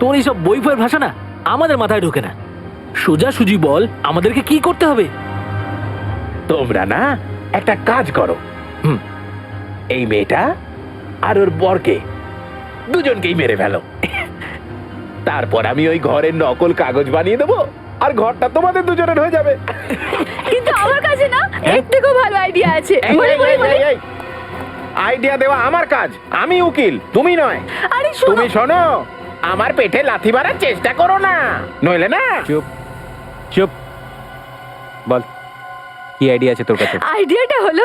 তোর এইসব বই বইয়ের ভাষা না আমাদের মাথায় ঢোকে না। সোজাসুজি বল, আমাদেরকে কি করতে হবে? তোমরা না একটা কাজ করো, এই মেয়েটা আর ওর বরকে দুজনকেই মেরে ফেলো। তারপর আমি ওই ঘরের নকল কাগজ বানিয়ে দেবো আর ঘরটা তোমাদের দুজনের হয়ে যাবে। কিন্তু আমার কাছে না এর থেকেও ভালো আইডিয়া আছে। আইডিয়া দেওয়া আমার কাজ, আমি উকিল, তুমি নয়। আরে তুমি শোনো, আমার পেটে লাথি মারার চেষ্টা করো না, নইলে না। চুপ চুপ, বল কি আইডিয়া আছে তোর কাছে? আইডিয়াটা হলো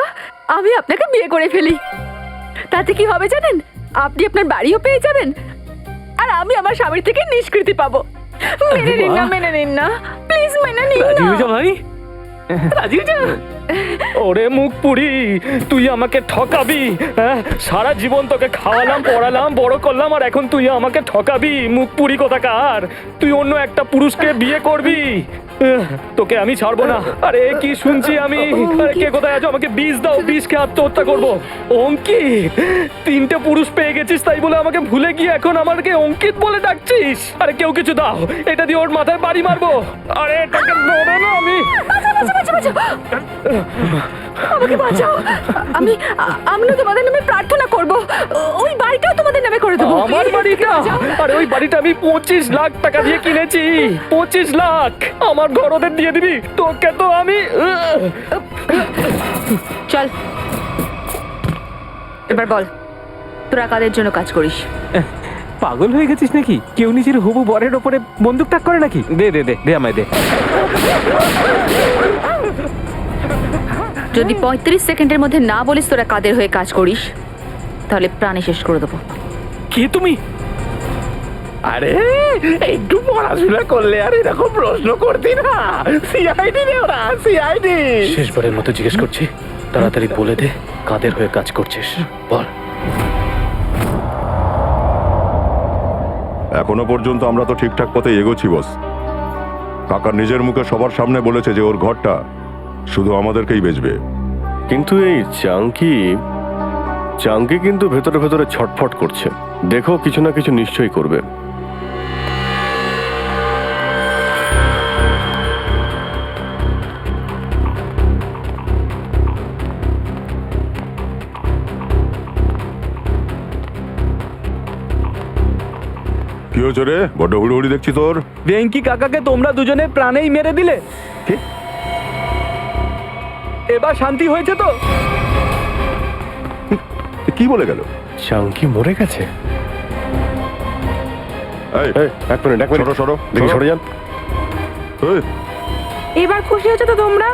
আমি আপনাকে বিয়ে করে ফেলি। তাতে কি হবে জানেন? আপনি আপনার বাড়িও পেয়ে যাবেন আর আমি আমার স্বামীর থেকে নিষ্কৃতি পাবো। মেনে নিন না, মেনে নিন না, প্লিজ মেনে নিন রাজি হয়ে না। যা ভাই, রাজি হয়ে যা। ওরে মুখ পুরি, তুই আমাকে ঠকাবি? হ্যাঁ, সারা জীবন তোকে খাওয়ালাম, পড়ালাম, বড় করলাম, আর এখন তুই আমাকে ঠকাবি? মুখ পুরি কোথাকার, তুই অন্য একটা পুরুষকে বিয়ে করবি? তোকে আমি ছাড়বো না। আরে কি শুনছি আমি? আরে কে কোথায় আছো? আমাকে বিষ দাও, বিষ খেয়ে আত্মহত্যা করবো। অঙ্কিত, 3টে পুরুষ পেয়ে গেছিস তাই বলে আমাকে ভুলে গিয়ে এখন আমাকে অঙ্কিত বলে ডাকছিস? আরে কেউ কিছু দাও, এটা দিয়ে ওর মাথায় বাড়ি মারবো। আরে এটাকে ধরো না। আমি আমাকে বাঁচাও, আমি তোমাদের নামে প্রার্থনা করব, ওই বাড়িটাও তোমাদের নামে করে দেবো। আমার বাড়িটা? আরে ওই বাড়িটা আমি 25 লাখ টাকা দিয়ে কিনেছি। 25 লাখ আমার ঘর ওদের দিয়ে দিবি? তোকে তো আমি চল এবার বল, তোরা কাদের জন্য কাজ করিস? পাগল হয়ে গেছিস নাকি? কেউ নিজের হবু বরের ওপরে বন্দুক তাক করে নাকি? দে দে দে দে, আমায় দে। যদি 35 সেকেন্ডের মধ্যে না বলিস তোরা কাদের হয়ে কাজ করিস, তাহলে প্রাণে শেষ করে দেবো। কে তুমি? আরে একটু পড়াশোনা করলে আর এরকম প্রশ্ন করতি না। সিআইডি রে ওরা, সিআইডি। শেষবারের মতো জিজ্ঞেস করছি, তাড়াতাড়ি বলে দে কাদের হয়ে কাজ করছিস, বল। এখনো পর্যন্ত আমরা তো ঠিকঠাক পথে এগোচ্ছি বস। কাকা নিজের মুখে সবার সামনে বলেছে যে ওর ঘরটা শুধু আমাদেরকেই বেচবে। কিন্তু এই চাঙ্কি কিন্তু ভেতরে ভেতরে ছটফট করছে। দেখো কিছু না কিছু নিশ্চয়ই করবে। কি হয়েছে রে? বড্ড হুড়োহুড়ি দেখছি তোর। ভেঙ্কি কাকাকে তোমরা দুজনে প্রাণেই মেরে দিলে। এবার শান্তি হয়েছে তো? কি বলে গেল? চাঙ্কি মরে গেছে? এক মিনিট, সরো দেখি, সরে যান। এবার খুশি হচ্ছে তো তোমরা?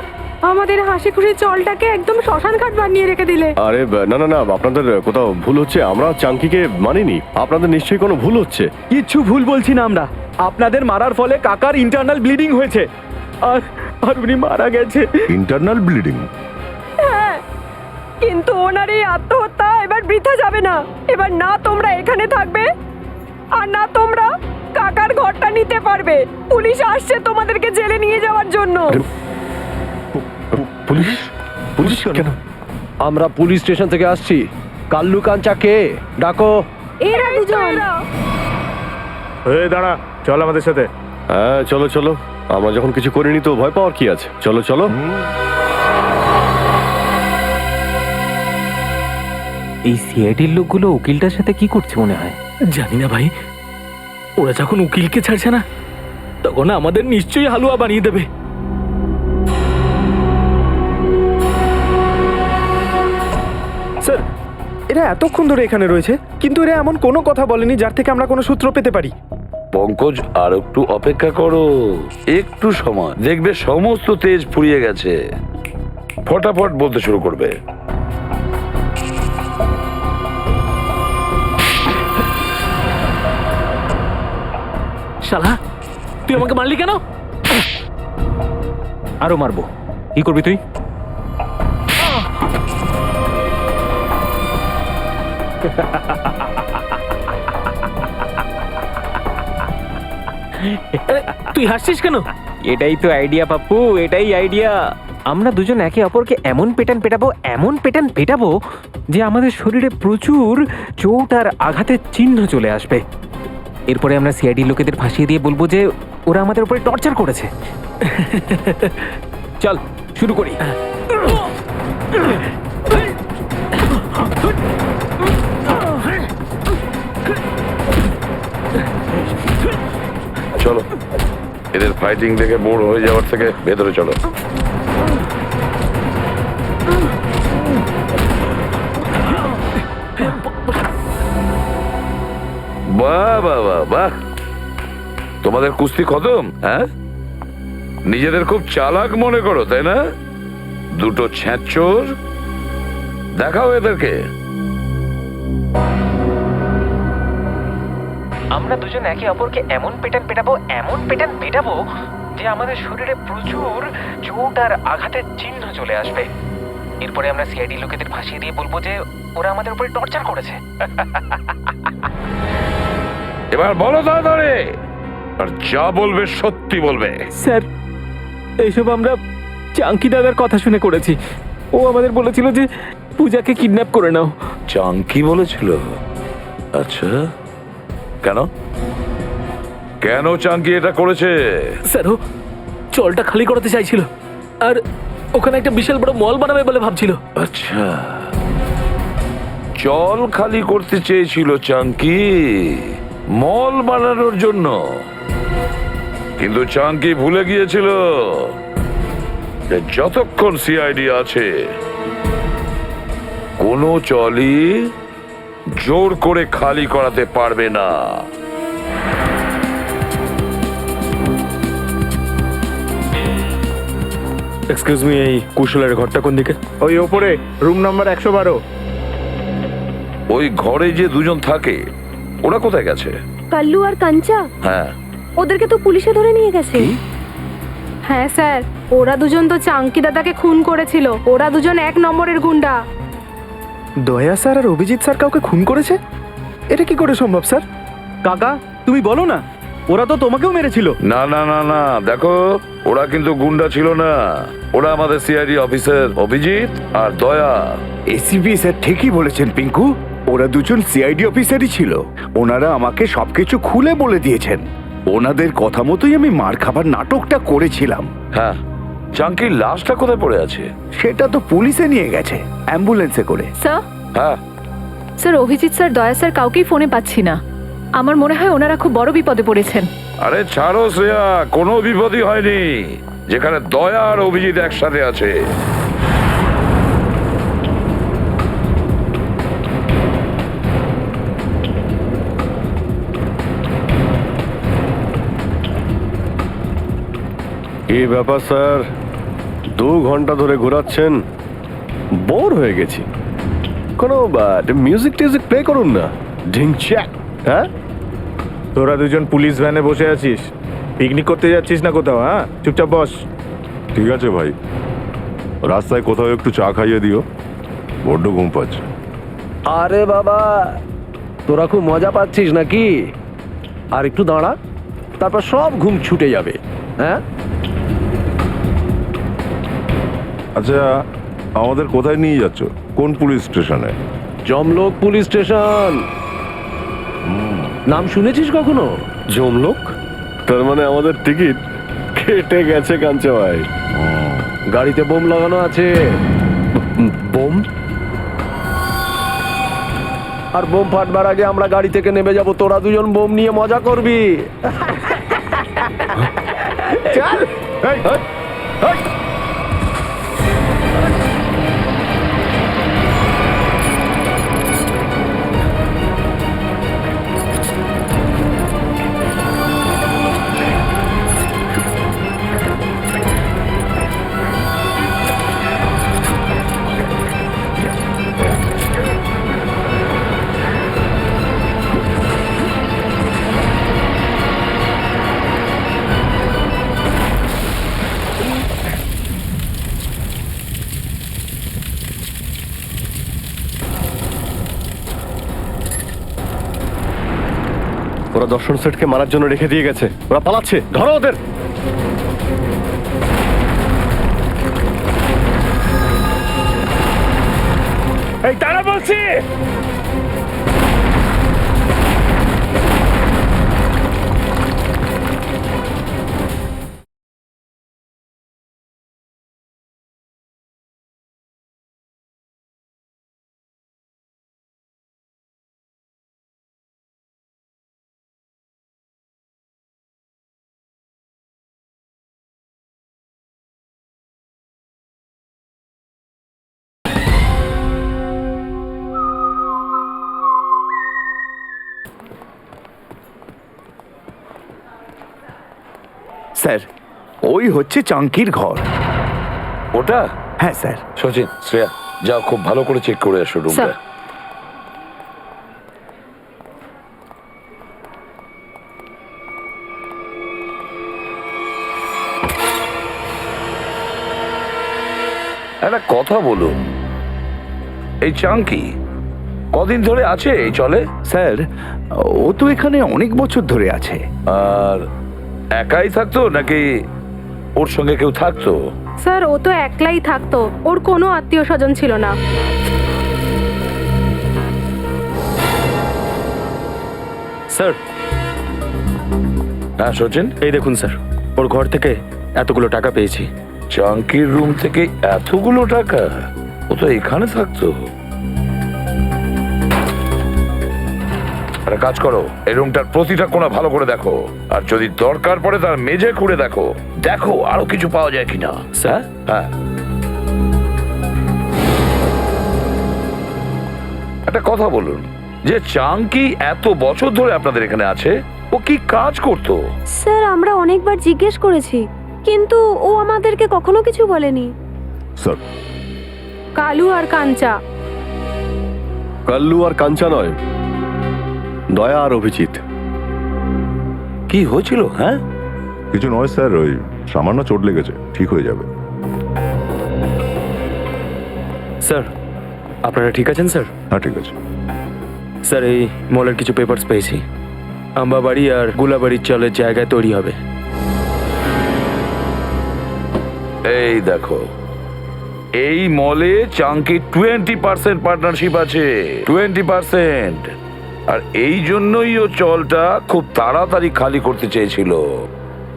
আমাদের হাসি খুশি চলটাকে একদম শ্মশান ঘাট বানিয়ে রেখে দিলে। আরে না না না, আপনাদের কোথাও ভুল হচ্ছে। আমরা চাঙ্কিকে মানিনি, আপনাদের নিশ্চয়ই কোনো ভুল হচ্ছে। কিচ্ছু ভুল বলছি না আমরা। আপনাদের মারার ফলে কাকার ইন্টারনাল ব্লিডিং হয়েছে আর উনি মারা গেছে। Internal bleeding? হ্যাঁ, কিন্তু ওনার এই আত্মহত্যা এবার বৃথা যাবে না। এবার না তোমরা এখানে থাকবে আর না তোমরা কাকার ঘরটা নিতে পারবে। পুলিশ আসছে তোমাদেরকে জেলে নিয়ে যাওয়ার জন্য। পুলিশ? পুলিশ কেন? আমরা পুলিশ স্টেশন থেকে আসছি। কাল্লু কাঞ্চা কে? ডাকো। এরা দুজন। দাঁড়া, চল আমাদের সাথে। হ্যাঁ চলো চলো, আমরা যখন কিছু করিনি তো ভয় পাওয়ার কি আছে? চলো চলো। এই সিআইডির লোকগুলো উকিলটার সাথে কি করছে মনে হয়? জানি না ভাই, ওরা যখন উকিলকে ছাড়ছে না তখন আমাদের নিশ্চয়ই হালুয়া বানিয়ে দেবে। স্যার, এরা এতক্ষণ ধরে এখানে রয়েছে কিন্তু এরা এমন কোনো কথা বলেনি যার থেকে আমরা কোনো সূত্র পেতে পারি। পঙ্কজ, আর একটু অপেক্ষা করো, একটু সময়, দেখবে সমস্ত তেজ ফুরিয়ে গেছে, ফটাফট বলতে শুরু করবে। শালা, তুই আমাকে মারলি কেন? আরো মারবো। কি করবি তুই? তুই হাসছিস কেন? এটাই তো আইডিয়া পাপ্পু, এটাই আইডিয়া। আমরা দুজন একে অপরকে এমন পেটান পেটাবো যে আমাদের শরীরে প্রচুর চোট আর আঘাতের চিহ্ন চলে আসবে। এরপরে আমরা সিআইডি লোকেদের ফাঁসিয়ে দিয়ে বলবো যে ওরা আমাদের উপরে টর্চার করেছে। চল শুরু করি। চলো, এদের ফাইটিং দেখে বোর হয়ে যাওয়ার থেকে ভেতরে চলো। বাহ বাহ বাহ বাহ, তোমাদের কুস্তি খতম? হ্যাঁ, নিজেদের খুব চালাক মনে করো তাই না? দুটো ছ্যাঁচোর, দেখাও এদেরকে। আমরা দুজন একে অপরকে এমন পেটান পেটাবো যে আমাদের শরীরে প্রচুর চোট আর আঘাতের চিহ্ন চলে আসবে। এরপরে আমরা সিআইডি লোকেদের ফাঁসিয়ে দিয়ে বলবো যে ওরা আমাদের উপরে টর্চার করেছে। এবার বলো তাড়াতাড়ি, আর যা বলবে সত্যি বলবে। স্যার, এইসব আমরা চাঙ্কি দাদার কথা শুনে করেছি। ও আমাদের বলেছিল যে পূজাকে কিডন্যাপ করে নাও। চাঙ্কি বলেছিল? আচ্ছা, কেন কেন চাঙ্কি এটা করেছে? স্যার, ও জলটা খালি করাতে চাইছিল আর ওখানে একটা বিশাল বড় মল বানাবে বলে ভাবছিল। আচ্ছা, জল খালি করতে চেয়েছিল চাঙ্কি মল বানানোর জন্য, কিন্তু চাঙ্কি ভুলে গিয়েছিল যে যতক্ষণ সিআইডি আছে কোনো চলই জোর করে খালি করাতে পারবে না। এক্সকিউজ মি, এই কুশলের ঘরটা কোন দিকে? ওই ওপরে, রুম নাম্বার 112। ওই ঘরে যে দুজন থাকে ওরা কোথায় গেছে? কাল্লু আর কাঞ্চা, হ্যাঁ, ওদেরকে তো পুলিশে ধরে নিয়ে গেছে। হ্যাঁ স্যার, ওরা দুজন তো চাঙ্কি দাদাকে খুন করেছিল। ওরা দুজন 1 নম্বরের গুন্ডা। দয়া স্যার আর অভিজিৎ স্যার কাউকে খুন করেছে? এটা কি করে সম্ভব স্যার? কাকা, তুমি বলো না, ওরা তো তোমাকেও মেরেছিল। না না না না, দেখো ওরা কিন্তু গুন্ডা ছিল না, ওরা আমাদের সিআইডি অফিসার অভিজিৎ আর দয়া। এসিপি স্যার ঠিকই বলেছেন পিঙ্কু, ওরা দুজন সিআইডি অফিসারই ছিল। ওনারা আমাকে সবকিছু খুলে বলে দিয়েছেন। ওনাদের কথা মতোই আমি মার খাবার নাটকটা করেছিলাম। হ্যাঁ, চাঙ্কির লাশটা কোথায় পড়ে আছে? সেটা তো পুলিশে নিয়ে গেছে অ্যাম্বুলেন্সে করে। স্যার, হ্যাঁ স্যার অভিজিৎ স্যার, দয়া স্যার কাউকেই ফোনে পাচ্ছি না। আমার মনে হয় ওনারা খুব বড় বিপদে পড়েছেন। আরে ছাড়ো শ্রেয়া, কোনো বিপদই হয়নি, যেখানে দয়া আর অভিজিৎ একসাথে আছে। কি ব্যাপার স্যার, 2 ঘন্টা ধরে ঘোরাচ্ছেন, বোর হয়ে গেছি। কোনো মিউজিক টিউজিক প্লে করুন না। ঢিংচ্যাক। হ্যাঁ, তোরা দুজন পুলিশ ভ্যানে বসে আছিস, পিকনিক করতে যাচ্ছিস না কোথাও? হ্যাঁ, চুপচাপ বস। ঠিক আছে ভাই, রাস্তায় কোথাও একটু চা খাইয়ে দিও, বড্ড ঘুম পাচ্ছে। আরে বাবা, তোরা খুব মজা পাচ্ছিস নাকি? আর একটু দাঁড়া, তারপর সব ঘুম ছুটে যাবে। হ্যাঁ, আচ্ছা, আমাদের কোথায় নিয়ে যাচ্ছ? কোন পুলিশ স্টেশনে? জমলোক পুলিশ স্টেশন। নাম শুনেছিস কখনো? জমলোক? তার মানে আমাদের টিকিট কেটে গেছে কাঞ্চা ভাই। গাড়িতে বোম লাগানো আছে। বোম? আর বোম ফাটবার আগে আমরা গাড়ি থেকে নেমে যাব, তোরা দুজন বোম নিয়ে মজা করবি। চল। এই, এই, এই। ওরা দর্শন সেটকে মারার জন্য রেখে দিয়ে গেছে, ওরা পালাচ্ছে, ধরো ওদের। এই দাঁড়া বলছি। স্যার ওই হচ্ছে চাঙ্কির ঘর। ওটা? হ্যাঁ স্যার। সচিন, শ্রেয়া, যাও খুব ভালো করে চেক করে এসো রুমটা। স্যার। একটা কথা বলুন, এই চাঙ্কি কদিন ধরে আছে এই চলে? স্যার ও তো এখানে অনেক বছর ধরে আছে। আর একাই থাকতো নাকি ওর সঙ্গে কেউ থাকতো? স্যার ও তো একলাই থাকতো, ওর কোনো আত্মীয় স্বজন ছিল না। স্যার, হ্যাঁ সচিন, এই দেখুন স্যার, ওর ঘর থেকে এতগুলো টাকা পেয়েছি। চাঙ্কির রুম থেকে এতগুলো টাকা? ও তো এখানে থাকতো। একটা কাজ করো, এই রুমটার প্রতিটা কোণা ভালো করে দেখো, আর যদি দরকার পড়ে তার মেঝে খুঁড়ে দেখো, দেখো আরো কিছু পাওয়া যায় কিনা। স্যার? হ্যাঁ। একটা কথা বলুন, যে চাঙ্কি এত বছর ধরে আপনাদের এখানে আছে, ও কি কাজ করতো? স্যার আমরা অনেকবার জিজ্ঞেস করেছি, কিন্তু ও আমাদেরকে কখনো কিছু বলেনি। স্যার, কালু আর কাঞ্চা। কাল্লু আর কাঞ্চা নয়, দয়া আর অভিজিৎ। কি হয়েছিল? হ্যাঁ, কিছু নয় স্যার, ওই সামান্য চোট লেগেছে, ঠিক হয়ে যাবে। স্যার, আপনারা ঠিক আছেন স্যার? হ্যাঁ ঠিক আছে। স্যার, এই মলের কিছু পেপারস পেয়েছি। আম্বাবাড়ি আর গুলাবাড়ির চলের জায়গায় তৈরি হবে। এই দেখো, এই মলে চাঙ্কি 20% পার্টনারশিপ আছে, 20%। আর এই জন্যই ও চলটা খুব তাড়াতাড়ি খালি করতে চেয়েছিল।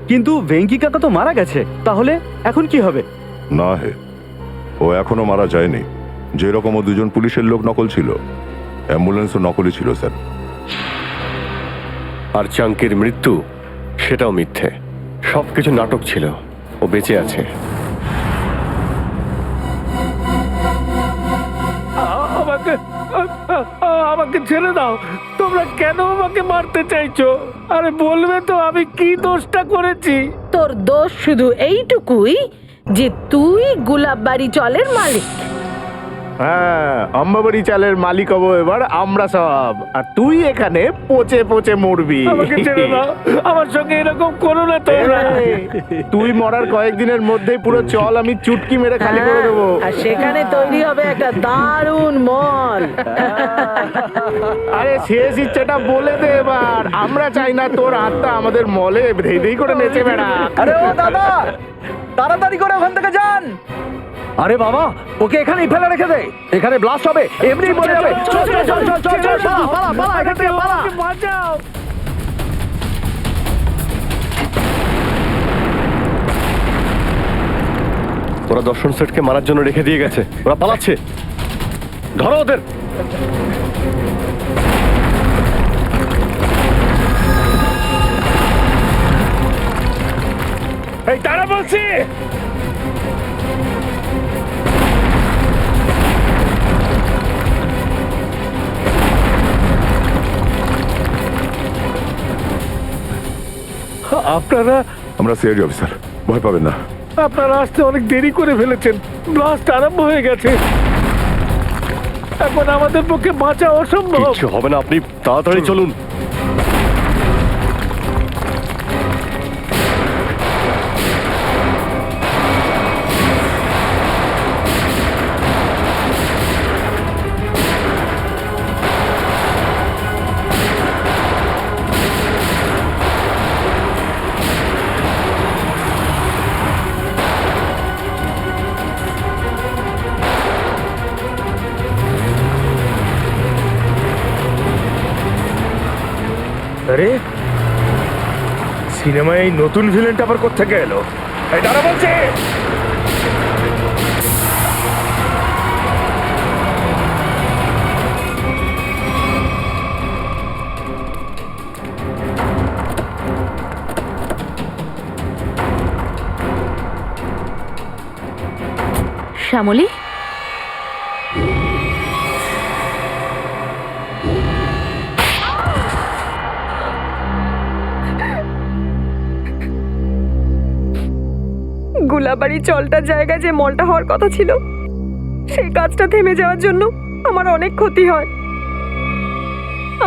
কিন্তু ভেঙ্কি কাকা তো মারা গেছে, তাহলে এখন কি হবে? না হে, ও এখনো মারা যায়নি। যেরকম ও দুজন পুলিশের লোক নকল ছিল, অ্যাম্বুলেন্সও নকলই ছিল স্যার। আর চাঙ্কির মৃত্যু, সেটাও মিথ্যে, সবকিছু নাটক ছিল। ও বেঁচে আছে। আমাকে ছেড়ে দাও, তোমরা কেন আমাকে মারতে চাইছো? আরে বলবে তো আমি কি দোষটা করেছি? তোর দোষ শুধু এইটুকুই যে তুই গুলাববাড়ি চলের মালিক। হ্যাঁ, আম্বাবাড়ি চালের মালিক হবো এবার আমরা সব, আর তুই এখানে পচে পচে মরবি। আমাকে ছেড়ে দাও, আমার সঙ্গে এরকম করো না তোমরা। তুই মরার কয়েকদিনের মধ্যেই পুরো চল আমি চুটকি মেরে খালি করে দেবো। আর সেখানে তৈরি হবে একটা দারুণ মল। আরে শেষ ইচ্ছেটা বলে দে এবার। আমরা চাই না তোর আত্মা আমাদের মলে ধেই ধেই করে নেচে বেড়া। আরে ও দাদা, তাড়াতাড়ি করে ওখান থেকে যান। আরে বাবা, ওকে এখানেই ফেলে রেখে দে, এখানে ব্লাস্ট হবে, এমনি মরে যাবে। চল চল চল চল চল চল, পালা পালা পালা, এখান থেকে পালা। বাঁচাও। ওরা দর্শন সেটকে মারার জন্য রেখে দিয়ে গেছে, ওরা পালাচ্ছে। ধরো ওদের। এই তারা বলছি। আপনারা? আমরা সিআইডি অফিসার, ভয় পাবেন না। আপনারা আসতে অনেক দেরি করে ফেলেছেন, ব্লাস্ট আরম্ভ হয়ে গেছে। এখন আমাদের পক্ষে বাঁচা অসম্ভব। কিচ্ছু হবে না, আপনি তাড়াতাড়ি চলুন। আরে সিনেমায় এই নতুন ভিলেনটা আবার কোত্থেকে এলো? এই তারা বলছে। শ্যামলী, গুলাবাড়ি চলটার জায়গায় যে মলটা হওয়ার কথা ছিল সেই কাজটা থেমে যাওয়ার জন্য আমার অনেক ক্ষতি হয়।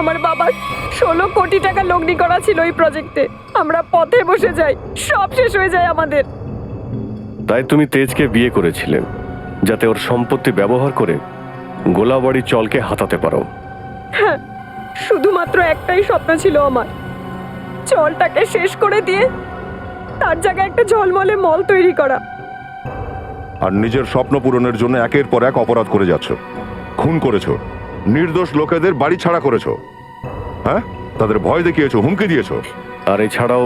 আমার বাবার 16 কোটি টাকা লগ্নি করা ছিল এই প্রজেক্টে। আমরা পথে বসে যাই, সব শেষ হয়ে যায় আমাদের। তাই তুমি তেজকে বিয়ে করেছিলে যাতে ওর সম্পত্তি ব্যবহার করে গোলাবাড়ি চলকে হাতাতে পারো। হ্যাঁ, শুধুমাত্র একটাই স্বপ্ন ছিল আমার, চলটাকে শেষ করে দিয়ে তার জায়গায় একটা ঝলমলে মল তৈরি করা। আর নিজের স্বপ্ন পূরণের জন্য একের পর এক অপরাধ করে যাচ্ছ। খুন করেছো, নির্দোষ লোকেদের বাড়ি ছাড়া করেছো, হ্যাঁ, তাদের ভয় দেখিয়েছো, হুমকি দিয়েছো। আর এছাড়াও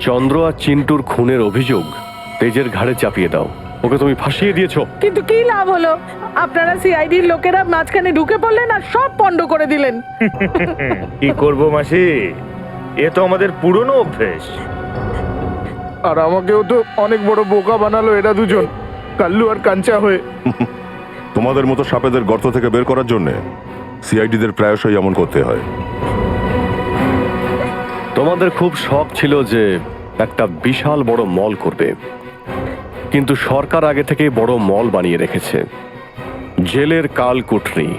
চন্দ্র আর চিন্টুর খুনের অভিযোগ তেজের ঘাড়ে চাপিয়ে দাও। ওকে তুমি ফাঁসিয়ে দিয়েছো। কিন্তু কি লাভ হলো? আপনারা সিআইডির লোকেরা মাঝখানে ঢুকে পড়লেন আর সব পণ্ড করে দিলেন। কি করব মাসি, এ তো আমাদের পুরনো অভ্যেস। আর আমাকেও তো অনেক বড় বোকা বানালো এরা দুজন, কাল্লু আর কাঞ্চা হয়ে। তোমাদের মতো সাপেদের গর্ত থেকে বের করার জন্য সিআইডিদের প্রায়শই এমন করতে হয়। তোমাদের খুব শখ ছিল যে একটা বিশাল বড় মল করবে, কিন্তু সরকার আগে থেকেই বড় মল বানিয়ে রেখেছে, জেলের কাল কুঠরি।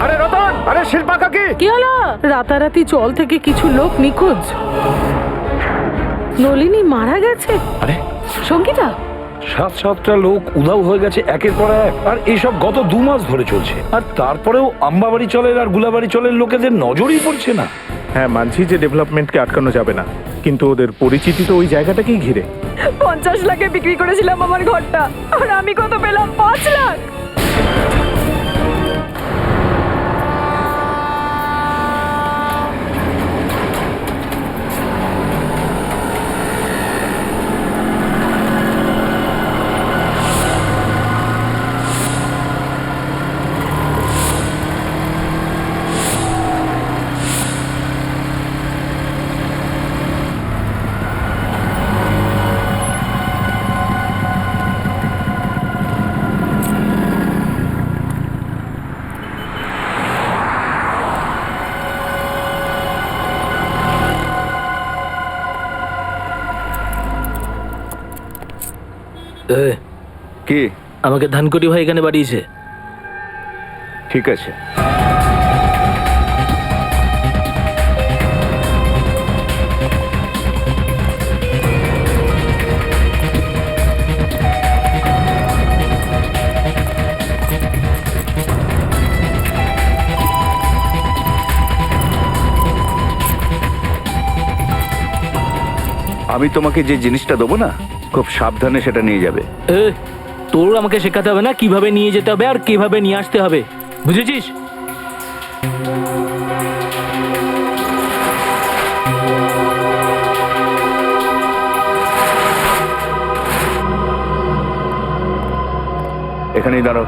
আরে রতন, আরে শিল্পা কাকি, কি হলো? রাতারাতি চল থেকে কিছু লোক নিখোঁজ। নলিনী মারা গেছে। আরে সঙ্গীতা, 7-7টা লোক উধাও হয়ে গেছে একের পর এক, আর এইসব গত 2 মাস ধরে চলছে। আর তারপরেও আম্বাবাড়ি চলের আর গুলাবাড়ি চলের লোকেদের নজরই পড়ছে না। হ্যাঁ, মানছি যে ডেভেলপমেন্টকে আটকানো যাবে না, কিন্তু ওদের পরিচিতি তো ওই জায়গাটাকেই ঘিরে। 50 লাখে বিক্রি করেছিলাম আমার ঘরটা, আর আমি কত পেলাম? 5 লাখ। কি? আমাকে ধানকুটি ভাই এখানে বাড়িয়েছে। ঠিক আছে, আমি তোমাকে যে জিনিসটা দেবো না, খুব সাবধানে সেটা নিয়ে যাবে। তোর আমাকে শেখাতে হবে না কিভাবে নিয়ে যেতে হবে আর কিভাবে নিয়ে আসতে হবে, বুঝেছিস? এখানেই দাঁড়াও।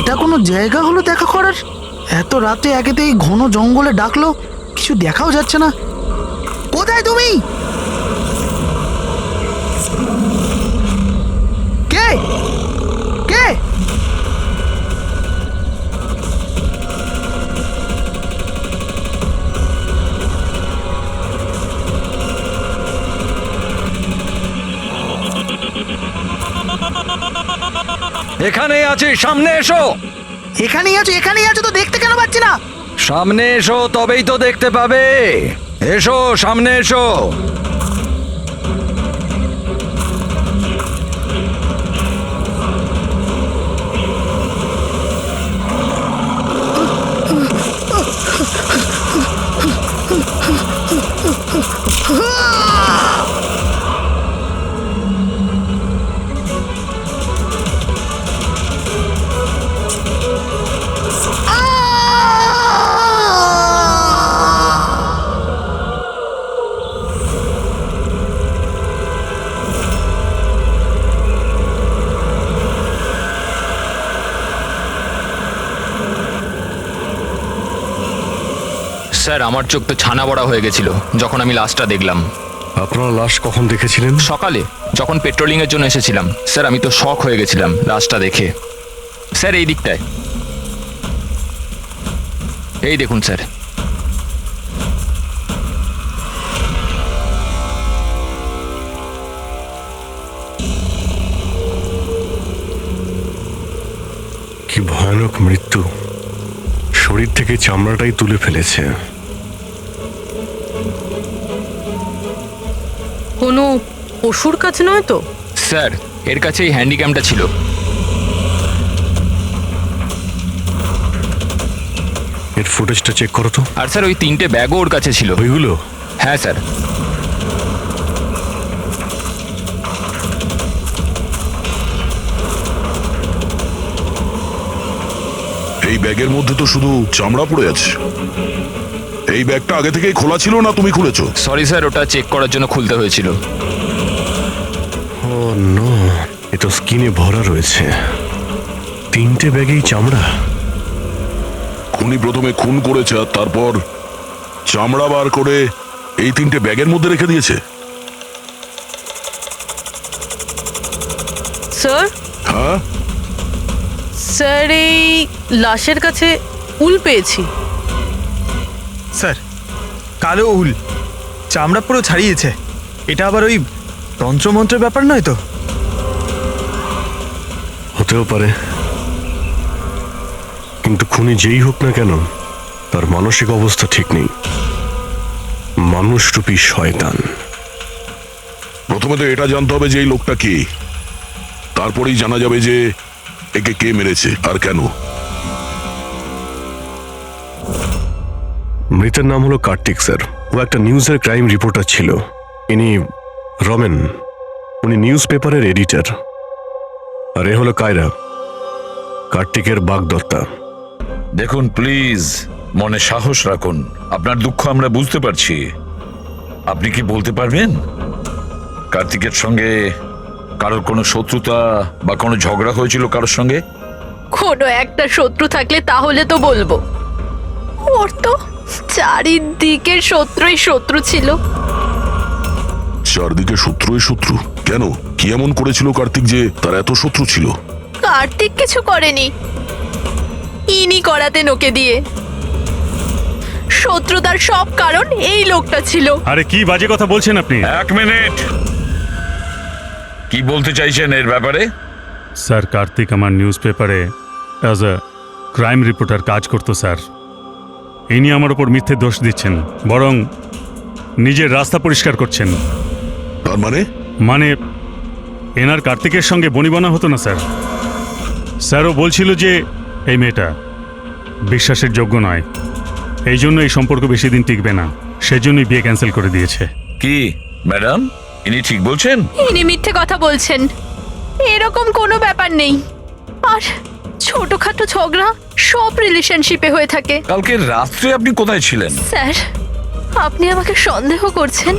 এটা কোনো জায়গা হলো দেখা করার? এত রাতে একেতেই ঘন জঙ্গলে ডাকলো, কিছু দেখাও যাচ্ছে না। কোথায় তুমি? কে কে? এখানেই আছি, সামনে এসো। এখানেই আছো তো দেখতে কেন পাচ্ছি না? সামনে এসো, তবেই তো দেখতে পাবে। এসো, সামনে এসো। স্যার, আমার চোখ তো ছানা বড়া হয়ে গেছিল যখন আমি লাশটা দেখলাম। আপনারা লাশ কখন দেখেছিলেন? সকালে, যখন পেট্রোলিং এর জন্য এসেছিলাম। স্যার, আমি তো শক হয়ে গেছিলাম লাশটা দেখে। স্যার, এই দিকটায়, এই দেখুন স্যার। কি ভয়ানক মৃত্যু! শরীর থেকে চামড়াটাই তুলে ফেলেছে। কোনো পশুর কাছে নয় তো? স্যার, এর কাছে এই হ্যান্ডিক্যামটা ছিল। এর ফুটেজটা চেক করো তো। আর স্যার, ওই 3টে ব্যাগও ওর কাছে ছিল। ওইগুলো? হ্যাঁ স্যার। এই ব্যাগের মধ্যে তো শুধু চামড়া পড়ে আছে। এই ব্যাগটা আগে থেকেই খোলা ছিল না তুমি খুলেছো? সরি স্যার, ওটা চেক করার জন্য খুলতে হয়েছিল। ও নো, এ তো স্কিনে ভরা রয়েছে। 3টে ব্যাগেই চামড়া। খুনি প্রথমে খুন করেছে আর তারপর চামড়া বার করে এই 3টে ব্যাগের মধ্যে রেখে দিয়েছে। স্যার, হ্যাঁ স্যার, এই লাশের কাছে উল পেয়েছি। স্যার, কালো উল, চামড়া পুরো ছাড়িয়েছে। এটা আবার ওই তন্ত্রমন্ত্রের ব্যাপার নয় তো? হতেও পারে, কিন্তু খুনি যেই হোক না কেন, তার মানসিক অবস্থা ঠিক নেই। মানুষরূপী শয়তান। প্রথমে তো এটা জানতে হবে যে এই লোকটা কে, তারপরেই জানা যাবে যে একে কে মেরেছে আর কেন। মৃতের নাম হলো কার্তিক স্যার। ও একটা নিউজের ক্রাইম রিপোর্টার ছিল। ইনি রমেন, উনি নিউজ পেপারের এডিটর। আর এ হলো কায়রা, কার্তিকের বাগদত্তা। দেখুন প্লিজ, মনে সাহস রাখুন। আপনার দুঃখ আমরা বুঝতে পারছি। আপনি কি বলতে পারবেন কার্তিকের সঙ্গে কারোর কোনো শত্রুতা বা কোনো ঝগড়া হয়েছিল কারোর সঙ্গে? কোনো একটা শত্রু থাকলে তাহলে তো বলবো। ওর তো চারিদিকের শত্রুই শত্রু ছিল। চারদিকে শত্রুই শত্রু? কেন, কি এমন করেছিল কার্তিক যে তার এত শত্রু ছিল? কার্তিক কিছু করেনি, ইনি করাতেন ওকে দিয়ে। শত্রুতার সব কারণ এই লোকটা ছিল। আরে কি বাজে কথা বলছেন আপনি? 1 মিনিট, কি বলতে চাইছেন এর ব্যাপারে? স্যার, কার্তিক আমার নিউজ পেপারে অ্যাজ এ ক্রাইম রিপোর্টার কাজ করতো স্যার। ইনি আমার ওপর মিথ্যে দোষ দিচ্ছেন, বরং নিজের রাস্তা পরিষ্কার করছেন। তার মানে এনার কার্তিকের সঙ্গে বনিবনা হতো না স্যার। স্যারও বলছিল যে এই মেয়েটা বিশ্বাসের যোগ্য নয়, এই জন্য এই সম্পর্ক বেশি দিন টিকবে না, সেজন্যই বিয়ে ক্যান্সেল করে দিয়েছে। কি ম্যাডাম, ইনি ঠিক বলছেন? ইনি মিথ্যে কথা বলছেন, এরকম কোনো ব্যাপার নেই। আর ছোটখাটো ঝগড়া সব রিলেশনশিপে হয়ে থাকে। কালকে রাত্রে আপনি কোথায় ছিলেন? স্যার, আপনি আমাকে সন্দেহ করছেন?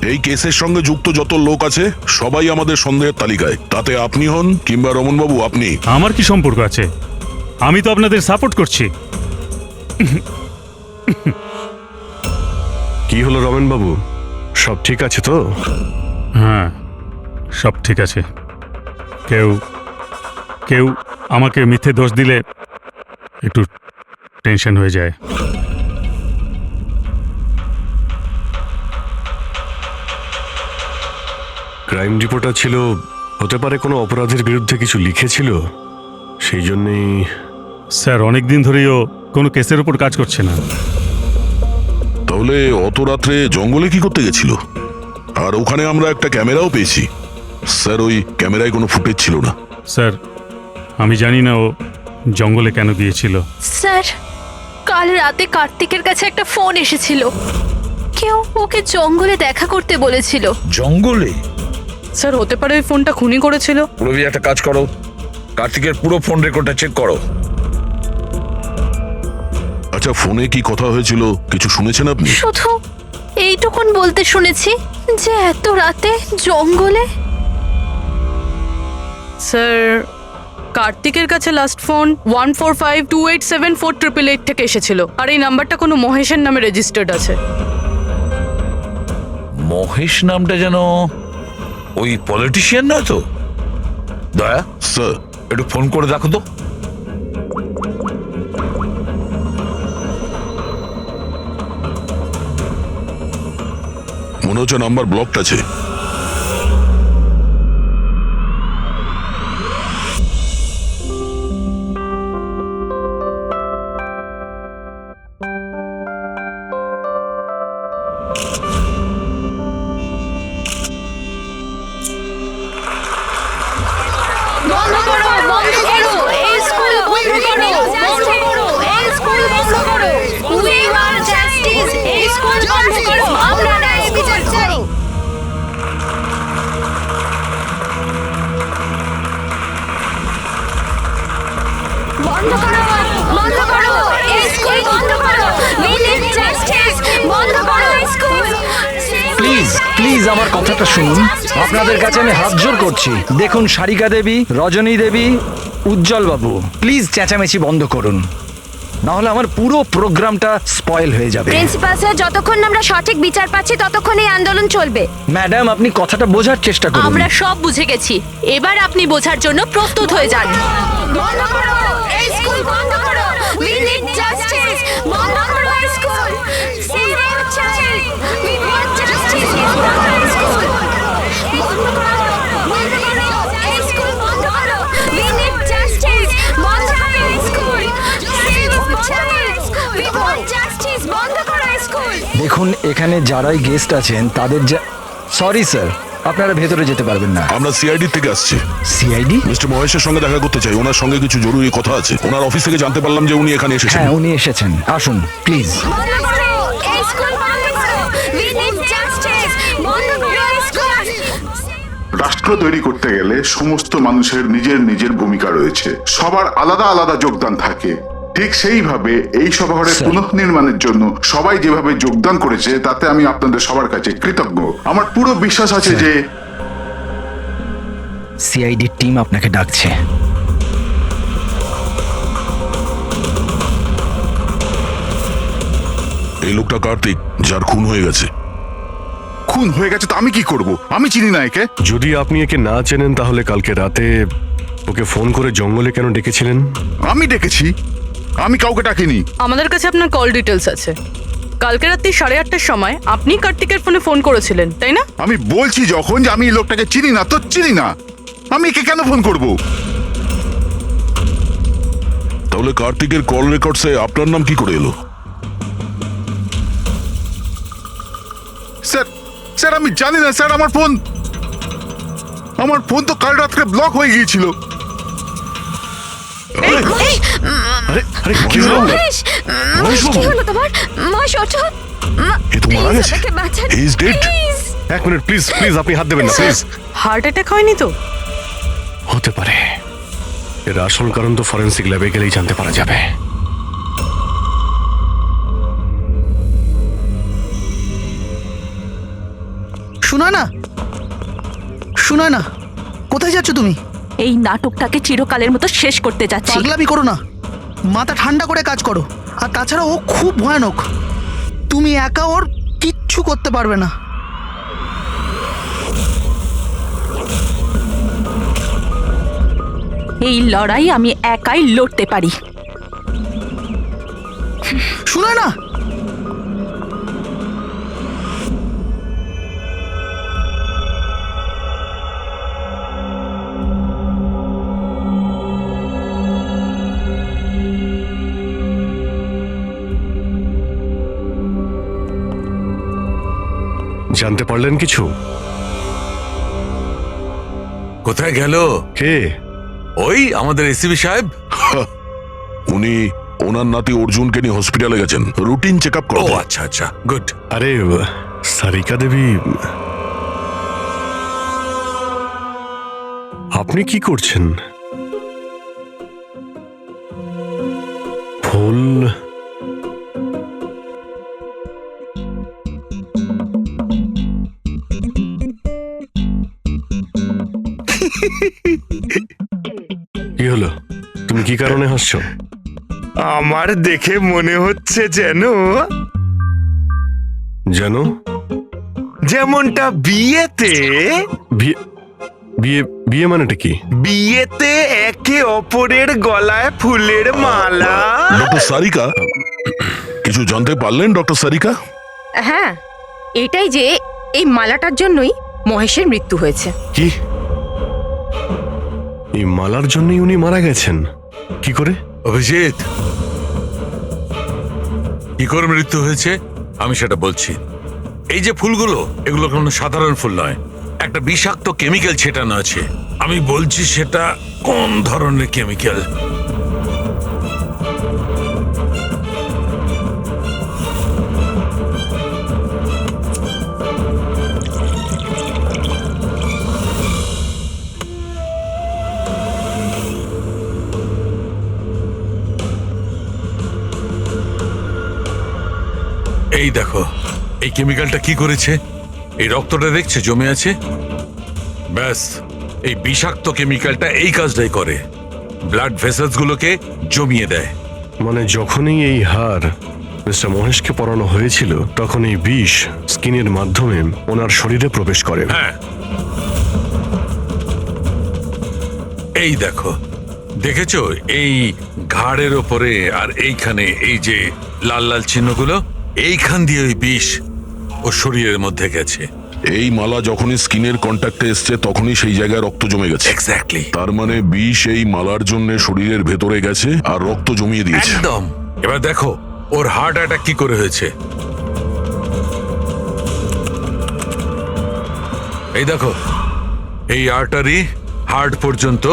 এই কেসের সঙ্গে যুক্ত যত লোক আছে সবাই আমাদের সন্দেহের তালিকায়। তাতে আপনি হন কিংবা রমনবাবু, আপনি। আমার কি সম্পর্ক আছে? আমি তো আপনাদের সাপোর্ট করছি। কি হলো রমেন বাবু, সব ঠিক আছে তো? হ্যাঁ, সব ঠিক আছে। কেউ কেউ আমাকে মিথ্যে দোষ দিলে একটু টেনশন হয়ে যায়। ক্রাইম রিপোর্টার ছিল, হতে পারে কোনো অপরাধের বিরুদ্ধে কিছু লিখেছিল, সেই জন্যই। স্যার, অনেক দিন ধরেই ও কোনো কেসের উপর কাজ করছে না। তাহলে অত রাত্রে জঙ্গলে কি করতে গেছিল? আর ওখানে আমরা একটা ক্যামেরাও পেয়েছি। স্যার, ওই ক্যামেরায় কোনো ফুটেজ ছিল না। স্যার, আমি জানি না ও জঙ্গলে কেন গিয়েছিল। স্যার, কাল রাতে কার্তিকের কাছে একটা ফোন এসেছিল। কেউ ওকে জঙ্গলে দেখা করতে বলেছিল। জঙ্গলে? স্যার, হতে পারে ওই ফোনটা খুনি করেছিল। রবি, একটা কাজ করো, কার্তিকের পুরো ফোন রেকর্ডটা চেক করো। আচ্ছা, ফোনে কি কথা হয়েছিল কিছু শুনেছেন আপনি? শুধু এইটুকুন বলতে শুনেছি যে এত রাতে জঙ্গলে। স্যার, কার্তিকের কাছে লাস্ট ফোন 1452874888 থেকে এসেছিল, আর এই নাম্বারটা কোনো মহেশের নামে রেজিস্টার্ড আছে। মহেশ নামটা যেন ওই পলিটিশিয়ান নয় তো? দয়া স্যার, একটু ফোন করে দেখো তো। মনে হচ্ছে নাম্বার ব্লকড আছে। বন্ধ করো, বন্ধ করো, এই স্কুল বন্ধ করো, বন্ধ করো, এই স্কুল বন্ধ করো। We want justice, এই স্কুল বন্ধ করো, আমরা ন্যায় বিচার চাই। বন্ধ করো, বন্ধ করো, এই স্কুল বন্ধ করো। We need justice, বন্ধ করো এই স্কুল। প্লিজ প্লিজ আমার কথাটা শুনুন, আপনাদের কাছে আমি হাত জোর করছি। দেখুন, সারিকা দেবী, রজনী দেবী, উজ্জ্বল বাবু, প্লিজ চেঁচামেচি বন্ধ করুন, না হলে আমার পুরো প্রোগ্রামটা স্পয়েল হয়ে যাবে। প্রিন্সিপাল স্যার, যতক্ষণ না আমরা সঠিক বিচার পাচ্ছি ততক্ষণ এই আন্দোলন চলবে। ম্যাডাম, আপনি কথাটা বোঝার চেষ্টা করুন। আমরা সব বুঝে গেছি, এবার আপনি বোঝার জন্য প্রস্তুত হয়ে যান। বন্ধ করো, এই স্কুল বন্ধ করো। We need justice, বন্ধ করো এই school. Save our child, we want justice, বন্ধ করো এই স্কুল। বন্ধ করো, বন্ধ করো, এই স্কুল বন্ধ করো। We need justice, বন্ধ করো এই school. Save our child, we want justice, বন্ধ করো এই স্কুল। দেখুন, এখানে যারাই গেস্ট আছেন তাদের সরি স্যার, আপনারা ভেতরে যেতে পারবেন না। আমরা সিআইডি থেকে আসছি। সিআইডি? মিস্টার মহেশের সঙ্গে দেখা করতে চাই, ওনার সঙ্গে কিছু জরুরি কথা আছে। ওনার অফিস থেকে জানতে পারলাম যে উনি এখানে এসেছেন। হ্যাঁ, উনি এসেছেন, আসুন প্লিজ। বন্ধ করো, এই স্কুল বন্ধ করো। We need justice, বন্ধ করো এই স্কুল। রাষ্ট্র তৈরি করতে গেলে সমস্ত মানুষের নিজের নিজের ভূমিকা রয়েছে, সবার আলাদা আলাদা যোগদান থাকে। ঠিক সেইভাবে এই শহরের পুনঃনির্মাণের জন্য সবাই যেভাবে যোগদান করেছে তাতে আমি আপনাদের সবার কাছে কৃতজ্ঞ। আমার পুরো বিশ্বাস আছে যে সিআইডি টিম আপনাকে ডাকছে। এই লোকটা কার্তিক, যার খুন হয়ে গেছে। খুন হয়ে গেছে তো আমি কি করব? আমি চিনি না একে। যদি আপনি একে না চেনেন তাহলে কালকে রাতে ওকে ফোন করে জঙ্গলে কেন ডেকেছিলেন? আমি ডেকেছি? আমি কাউকে ডাকিনি। আমাদের কাছে আপনার কল ডিটেলস আছে। কালকে রাত্রি 8:30টার সময় আপনি কার্তিকের ফোনে ফোন করেছিলেন, তাই না? আমি বলছি যখন যে আমি এই লোকটাকে চিনি না, তো চিনি না, আমি একে কেন ফোন করব? তাহলে কার্তিকের কল রেকর্ডসে আপনার নাম কি করে এলো? স্যার, স্যার আমি জানি না স্যার, আমার ফোন তো কাল রাত্রে ব্লক হয়ে গিয়েছিল। কি হলো? কি হলো তোমার? মহেশ, ওঠো। এ তো মারা গেছে। He is dead. এক মিনিট প্লিজ, প্লিজ আপনি হাত দেবেন না প্লিজ। হার্ট অ্যাটাক হয়নি তো? হতে পারে, এর আসল কারণ তো ফরেন্সিক ল্যাবে গেলেই জানতে পারা যাবে। শোনা না, কোথায় যাচ্ছ তুমি? এই নাটকটাকে চিরকালের মতো শেষ করতে যাচ্ছি। পাগলামি করো না, মাথা ঠান্ডা করে কাজ করো। আর তাছাড়া ও খুব ভয়ানক, তুমি একা ওর কিচ্ছু করতে পারবে না। এই লড়াই আমি একাই লড়তে পারি। শুনো না, জানতে পারলেন কিছু? কোথায় গেল? কে? ওই আমাদের এসিবি সাহেব। উনি ওনার নাতি অর্জুনকে নিয়ে হসপিটালে গেছেন রুটিন চেক আপ করতে। আচ্ছা আচ্ছা, গুড। আরে সারিকা দেবী, আপনি কি করছেন? ফুল কি হলো? তুমি কি কারণে হাসছো? আমার দেখে মনে হচ্ছে যেন যেমনটা বিয়েতে বিয়ে মানেটা কি? বিয়েতে একে অপরের গলায় ফুলের মালা। ডক্টর সারিকা, কিছু জানতে পারলেন ডক্টর সারিকা? হ্যাঁ, এটাই যে এই মালাটার জন্যই মহেশের মৃত্যু হয়েছে। কি? এই মালার জন্যই উনি মারা গেছেন? কি করে? অভিজিৎ, কি করে মৃত্যু হয়েছে আমি সেটা বলছি। এই যে ফুলগুলো, এগুলো কোনো সাধারণ ফুল নয়, একটা বিষাক্ত কেমিক্যাল ছেটানো আছে। আমি বলছি সেটা কোন ধরনের কেমিক্যাল। এই দেখো, এই কেমিক্যালটা কি করেছে? এই রক্তটা দেখছে জমে আছে, ব্যাস এই বিষাক্ত কেমিক্যালটা এই কাজটাই করে, ব্লাড ভেসেলস গুলোকে জমিয়ে দেয়। মানে যখনই এই হার মিস্টার মহেশকে পরানো হয়েছিল, তখন এই বিষ স্কিনের মাধ্যমে ওনার শরীরে প্রবেশ করে। হ্যাঁ, এই দেখো, দেখেছো এই ঘাড়ের ওপরে আর এইখানে এই যে লাল লাল চিহ্নগুলো, এইখান দিয়ে ওই বিষ ও শরীরের মধ্যে গেছে। এই মালা যখনই স্কিনের কন্ট্যাক্টে এসছে তখনই সেই জায়গায় রক্ত জমে গেছে। এক্স্যাক্টলি। তার মানে বিষ এই মালার জন্য শরীরের ভেতরে গেছে আর রক্ত জমিয়ে দিয়েছে। একদম। এবার দেখো ওর হার্ট অ্যাটাক কি করে হয়েছে। এই দেখো, এই আর্টারি হার্ট পর্যন্ত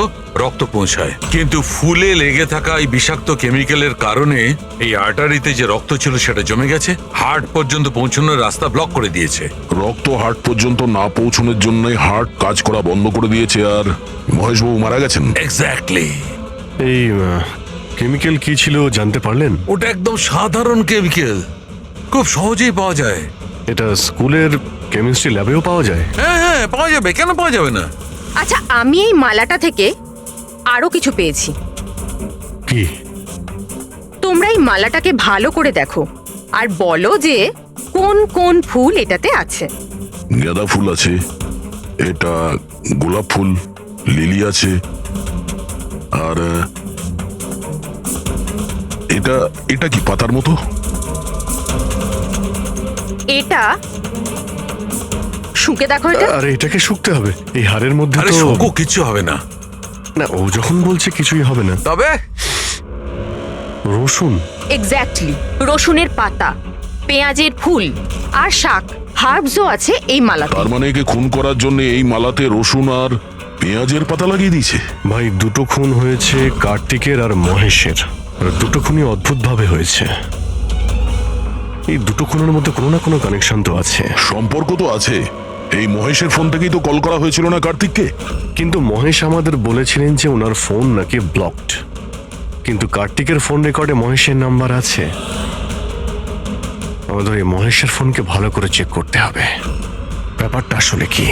রক্ত পৌঁছায়, কিন্তু ফুলে লেগে থাকা এই বিষাক্ত কেমিক্যালের কারণে এই আর্টারিতে যে রক্ত ছিল সেটা জমে গেছে, হার্ট পর্যন্ত পৌঁছানোর রাস্তা ব্লক করে দিয়েছে। রক্ত হার্ট পর্যন্ত না পৌঁছানোর জন্য হার্ট কাজ করা বন্ধ করে দিয়েছে আর মহেশবাবু মারা গেছেন। এক্স্যাক্টলি। এই কেমিক্যাল কি ছিল জানতে পারলেন? ওটা একদম সাধারণ কেমিক্যাল, খুব সহজেই পাওয়া যায়। এটা স্কুলের কেমিস্ট্রি ল্যাবেও পাওয়া যায়? হ্যাঁ হ্যাঁ, পাওয়া যাবে, কেন পাওয়া যাবে না। আচ্ছা, আমি এই মালাটা থেকে আরো কিছু পেয়েছি। কি? তোমরা এই মালাটাকে ভালো করে দেখো আর বলো যে কোন কোন ফুল এটাতে আছে। গাঁদা ফুল আছে, এটা গোলাপ ফুল, লিলি আছে, আর এটা এটা কি পাতার মতো? এটা শুকে দেখো এটা। আরে এটাকে শুকতে হবে? এই হাড়ের মধ্যে আরে শুকো, কিছু হবে না। না, ও যখন বলছে কিছুই হবে না। তবে রসুন। এক্স্যাক্টলি, রসুনের পাতা, পেঁয়াজের ফুল আর শাক, হার্বসও আছে এই মালাতে। তার মানে একে খুন করার জন্য এই মালাতে রসুন আর পেঁয়াজের পাতা লাগিয়ে দিয়েছে। ভাই, দুটো খুন হয়েছে কার্তিকের আর মহেশের, আর দুটো খুনই অদ্ভুত ভাবে হয়েছে। এই দুটো খুনের মধ্যে কোনো না কোনো কানেকশন তো আছে। সম্পর্ক তো আছে। এই মহেশের ফোন থেকেই তো কল করা হয়েছিল না কার্তিককে। কিন্তু মহেশ আমাদের বলেছিলেন যে ওনার ফোন নাকি ব্লকড, কিন্তু কার্তিকের ফোন রেকর্ডে মহেশের নাম্বার আছে। আমাদের এই মহেশের ফোনকে ভালো করে চেক করতে হবে, ব্যাপারটা আসলে কি।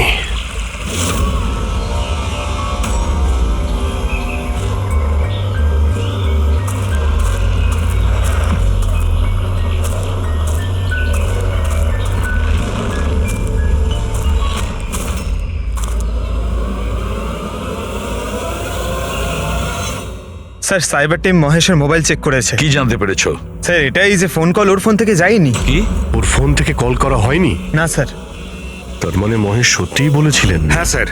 স্যার সাইবার টিম মহেশের মোবাইল চেক করেছে। কি জানতে পেরেছো? স্যার এটাই যে ফোন কল ওর ফোন থেকে যায়নি। কি? ওর ফোন থেকে কল করা হয়নি? না স্যার। তার মানে মহেশ সত্যিই বলেছিলেন? হ্যাঁ স্যার।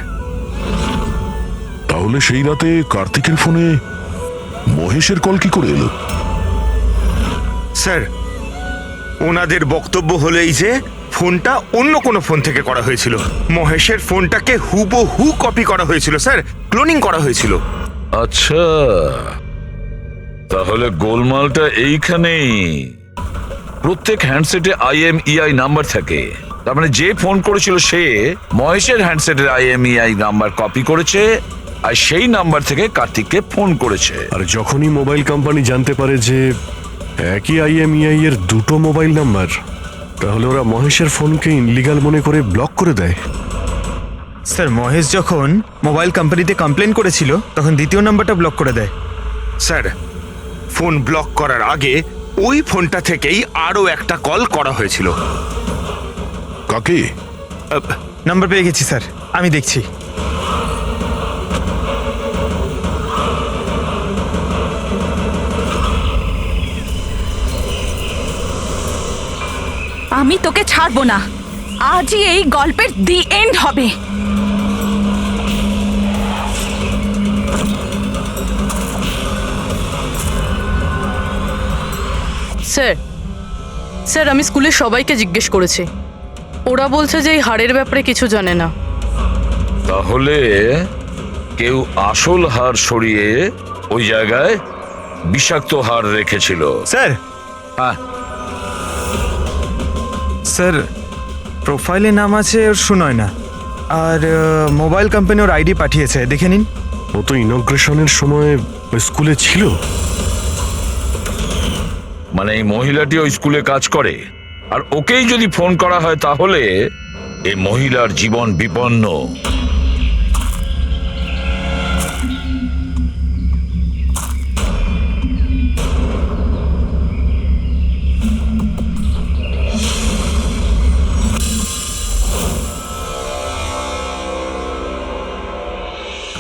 তাহলে সেই রাতে কার্তিকের ফোনে মহেশের কল কি করে এলো? স্যার ওনাদের বক্তব্য হলো এই যে ফোনটা অন্য কোনো ফোন থেকে করা হয়েছিল। মহেশের ফোনটাকে হুবহু কপি করা হয়েছিল স্যার, ক্লোনিং করা হয়েছিল। আচ্ছা, তাহলে গোলমালটা এইখানেই। প্রত্যেক হ্যান্ডসেটে IMEI নাম্বার থাকে, তার মানে যে ফোন করেছিল সে মহেশের হ্যান্ডসেটের IMEI নাম্বার কপি করেছে আর সেই নাম্বার থেকে কার্তিককে ফোন করেছে। আর যখনই মোবাইল কোম্পানি জানতে পারে যে একই IMEI এর দুটো মোবাইল নাম্বার, তাহলে ওরা মহেশের ফোনকে ইনলিগাল মনে করে ব্লক করে দেয়। স্যার মহেশ যখন মোবাইল কোম্পানিতে কমপ্লেন করেছিল তখন দ্বিতীয় নাম্বারটা ব্লক করে দেয়। স্যার ফোন ব্লক করার আগে ওই ফোনটা থেকেই আরো একটা কল করা হয়েছিল। কাকে? নাম্বার পেয়ে গেছি স্যার, আমি দেখছি। আমি তোকে ছাড়বো না, আজই এই গল্পের দি এন্ড হবে। স্যার স্যার আমি স্কুলের সবাইকে জিজ্ঞেস করেছি, ওরা বলছে যে এই হাড়ের ব্যাপারে কিছু জানে না। তাহলে কেউ আসল হার সরিয়ে ওই জায়গায় বিষাক্ত হার রেখেছিল। স্যার। হ্যাঁ স্যার প্রোফাইলে নাম আছে ওর সুনয় না, আর মোবাইল কোম্পানি ওর আইডি পাঠিয়েছে, দেখে নিন। ও তো ইনগ্রেশনের সময় ওই স্কুলে ছিল। মানে এই মহিলাটি ওই স্কুলে কাজ করে, আর ওকেই যদি ফোন করা হয় তাহলে এই মহিলার জীবন বিপন্ন।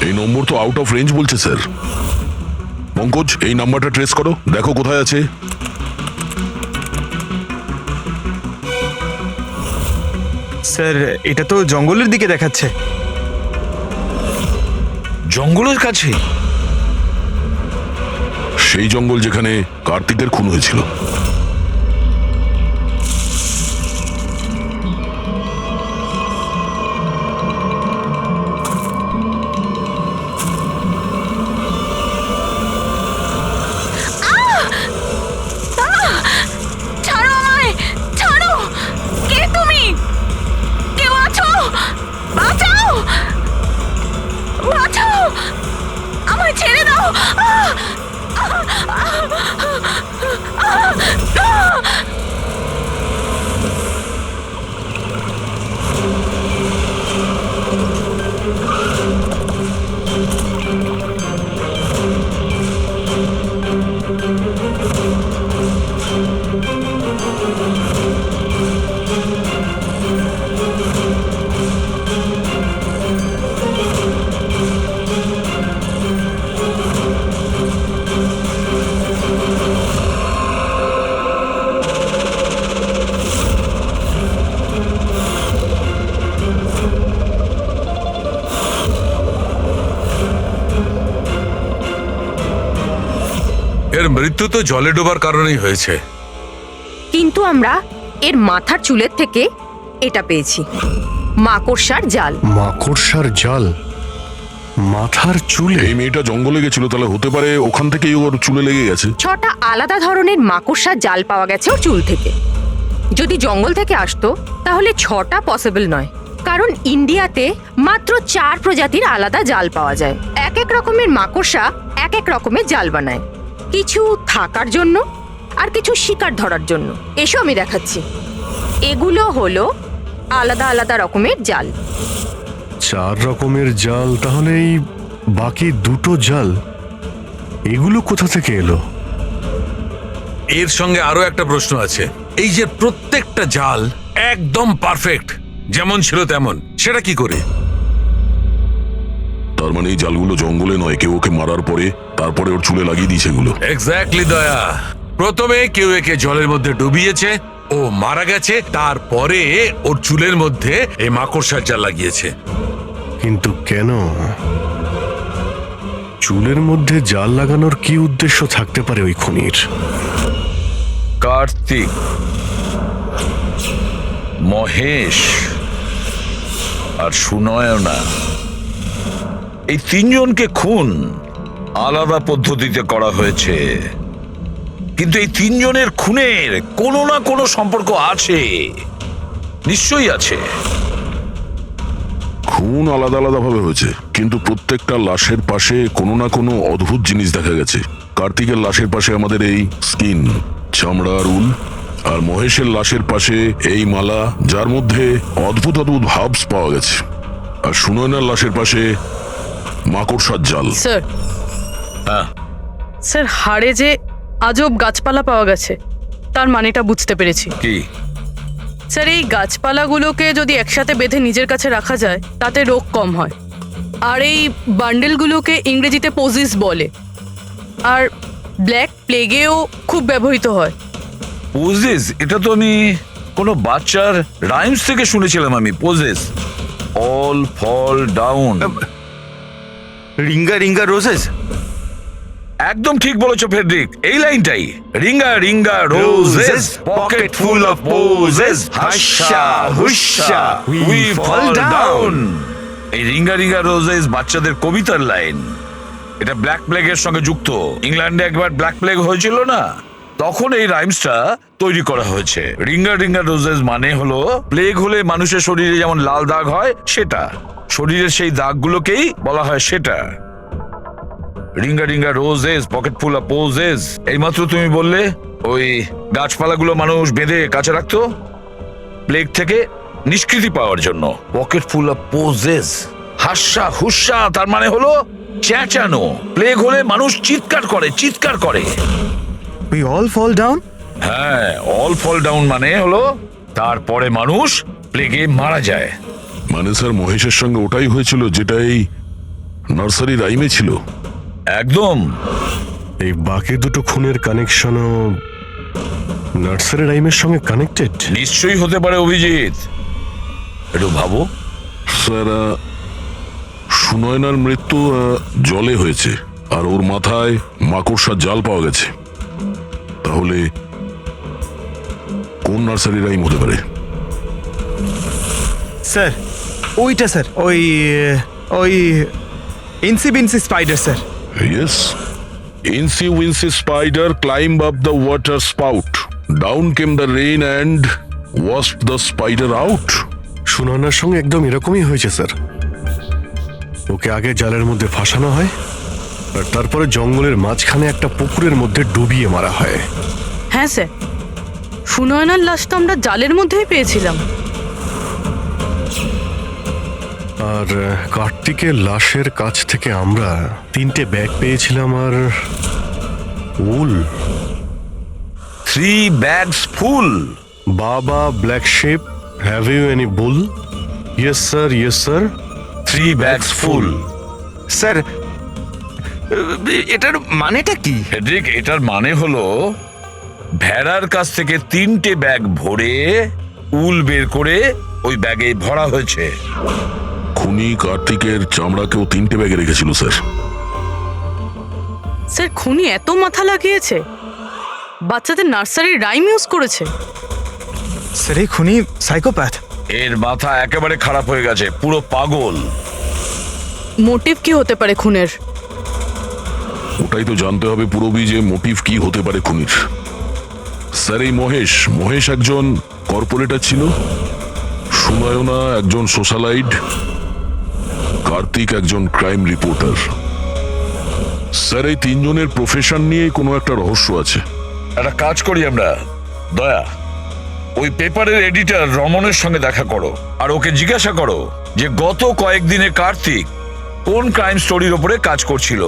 এই নম্বর তো আউট অফ রেঞ্জ বলছে স্যার। পঙ্কজ এই নাম্বারটা ট্রেস করো, দেখো কোথায় আছে। স্যার এটা তো জঙ্গলের দিকে দেখাচ্ছে। জঙ্গলের কাছে? সেই জঙ্গল যেখানে কার্তিকের খুন হয়েছিল। ছাড়ো আমায়, ছাড়ো! কে তুমি? কেউ আছো? বাঁচাও, বাঁচাও, আমায় ছেড়ে দাও। এর মৃত্যু তো জলে ডোবার কারণেই হয়েছে। কিন্তু আমরা এর মাথার চুলের থেকে এটা পেয়েছি, মাকড়সার জাল। মাকড়সার জাল মাথার চুলে? এই মেয়েটা জঙ্গলে গেছিল, তাহলে হতে পারে ওখান থেকেই ওর চুলে লেগে গেছে। 6টা আলাদা ধরনের মাকড়সার জাল পাওয়া গেছে ওর চুল থেকে। যদি জঙ্গল থেকে আসতো তাহলে 6টা পসিবল নয়, কারণ ইন্ডিয়াতে মাত্র 4 প্রজাতির আলাদা জাল পাওয়া যায়। এক এক রকমের মাকড়সা এক এক রকমের জাল বানায়, কিছু থাকার জন্য আর কিছু শিকার ধরার জন্য। এসো আমি দেখাচ্ছি। এগুলো হলো আলাদা আলাদা রকমের জাল। 4 রকমের জাল, তাহলে এই বাকি দুটো জাল এগুলো কোথা থেকে এলো? এর সঙ্গে আরো একটা প্রশ্ন আছে, এই যে প্রত্যেকটা জাল একদম পারফেক্ট, যেমন ছিল তেমন, সেটা কি করে? তার মানে এই জালগুলো জঙ্গলে নয়, কেউ ওকে মারার পরে তারপরে ওর চুলে লাগিয়ে দিয়েছে এগুলো। এক্স্যাক্টলি দয়া। প্রথমে কেউ একে জলের মধ্যে ডুবিয়েছে, ও মারা গেছে, তারপরে ওর চুলের মধ্যে এই মাকড়সার জাল লাগিয়েছে। কিন্তু কেন? চুলের মধ্যে জাল লাগানোর কি উদ্দেশ্য থাকতে পারে ওই খুনির? কার্তিক, মহেশ আর সুনয়না, এই তিনজনকে খুন আলাদা পদ্ধতিতে করা হয়েছে, কিন্তু এই তিনজনের খুনের কোনো না কোনো সম্পর্ক আছে, নিশ্চয়ই আছে। খুন আলাদা আলাদা ভাবে হয়েছে, কিন্তু প্রত্যেকটা লাশের পাশে কোনো না কোনো অদ্ভুত জিনিস দেখা গেছে। কার্তিকের লাশের পাশে আমাদের এই স্কিন, চামড়ার উল, আর মহেশের লাশের পাশে এই মালা, যার মধ্যে অদ্ভুত অদ্ভুত হাবস পাওয়া গেছে, আর সুনয়নার লাশের পাশে মাকড়সার জাল। স্যার, হ্যাঁ স্যার, হাড়ে যে আজব গাছপালা পাওয়া গেছে তার মানেটা বুঝতে পেরেছি। কি? স্যার, এই গাছপালাগুলোকে যদি একসাথে বেঁধে নিজের কাছে রাখা যায় তাতে রোগ কম হয়। আর এই বান্ডেলগুলোকে ইংরেজিতে পোজিস বলে, আর ব্ল্যাক প্লেগেও খুব ব্যবহৃত হয়। পোজেস, এটা তো আমি কোনো বাচ্চার রাইমস থেকে শুনেছিলাম। আমি posies, all fall down, ringa ringa roses. একদম ঠিক বলেছো ফেডরিক, এই লাইনটাই। Ringa ringa roses, pocket full of posies, husha husha we fall down. এই রিঙ্গা রিঙ্গা রোজেস বাচ্চাদের কবিতার লাইন। এটা ব্ল্যাক প্লেগের সঙ্গে যুক্ত। ইংল্যান্ডে একবার ব্ল্যাক প্লেগ হয়েছিল না, তখন এই রাইমসটা তৈরি করা হয়েছে। রিঙ্গা রিঙ্গা রোজেস মানে হলো প্লেগ হলে মানুষের শরীরে যেমন লাল দাগ হয় সেটা, শরীরের সেই দাগগুলোকেই বলা হয় সেটা। Ringa ringa roses, pocket full of poses, এইমাত্র তুমি বললে ওই গাছপালাগুলো মানুষ বেঁধে কাছে রাখতো প্লেগ থেকে নিষ্কৃতি পাওয়ার জন্য। Pocket full of posies, husha হুস্যা, তার মানে হলো চেঁচানো। প্লেগ হলে মানুষ চিৎকার করে, চিৎকার করে। We all fall down? হ্যাঁ, অল ফল ডাউন মানে হলো তারপরে মানুষ প্লেগে মারা যায়। মানে স্যার মহেশের সঙ্গে ওটাই হয়েছিল যেটা এই নার্সারি রাইমে ছিল। একদম। এই বাকি দুটো খুনের কানেকশনও নার্সারি রাইমের সঙ্গে কানেক্টেড? নিশ্চয়ই হতে পারে অভিজিৎ, একটু ভাবো। স্যার, সুনয়নার মৃত্যু জলে হয়েছে, আর ওর মাথায় মাকড়সার জাল পাওয়া গেছে। তাহলে কোন নার্সারি রাইম হতে পারে? স্যার ওইটা, স্যার ওই ওই Incy Wincy spider sir. Yes. Incy Wincy Spider climbed up the water spout. Down came the rain and washed the spider out. সুনয়নার সঙ্গে একদম এরকমই হয়েছে স্যার। ওকে আগে জালের মধ্যে ফাঁসানো হয়, আর তারপরে জঙ্গলের মাঝখানে একটা পুকুরের মধ্যে ডুবিয়ে মারা হয়। হ্যাঁ স্যার, সুনয়নার লাশ তো আমরা জালের মধ্যেই পেয়েছিলাম। আর কার্তিকের লাশের কাছ থেকে আমরা 3টে ব্যাগ পেয়েছিলাম, আর উল 3 bags full. বাবা black sheep, have you any wool? Yes sir, yes sir. 3 bags full. Sir, এটার মানেটা কি? ফেডরিক, এটার মানে হলো ভেড়ার কাছ থেকে 3টে ব্যাগ ভরে উল বের করে ওই ব্যাগে ভরা হয়েছে। খুনি কার্তিকের চামড়াকেও 3টে ব্যাগে রেখেছিল স্যার। স্যার, খুনি এত মাথা লাগিয়েছে, বাচ্চাদের নার্সারি রাইম ইউজ করেছে। স্যার, এই খুনি সাইকোপ্যাথ। এর মাথা একেবারে খারাপ হয়ে গেছে, পুরো পাগল। মোটিভ কি হতে পারে খুনের? ওটাই তো জানতে হবে পুরবি, যে মোটিভ কি হতে পারে খুনির। স্যার, এই মহেশ একজন কর্পোরেটর ছিল, সুনয়না একজন সোশ্যালাইট, কার্তিক একজন ক্রাইম রিপোর্টার। স্যার, এই তিনজনের প্রফেশন নিয়ে কোনো একটা রহস্য আছে। একটা কাজ করি আমরা, দয়া, ওই পেপারের এডিটর রমনের সঙ্গে দেখা করো, আর ওকে জিজ্ঞাসা করো যে গত কয়েকদিনে কার্তিক কোন ক্রাইম স্টোরির ওপরে কাজ করছিল।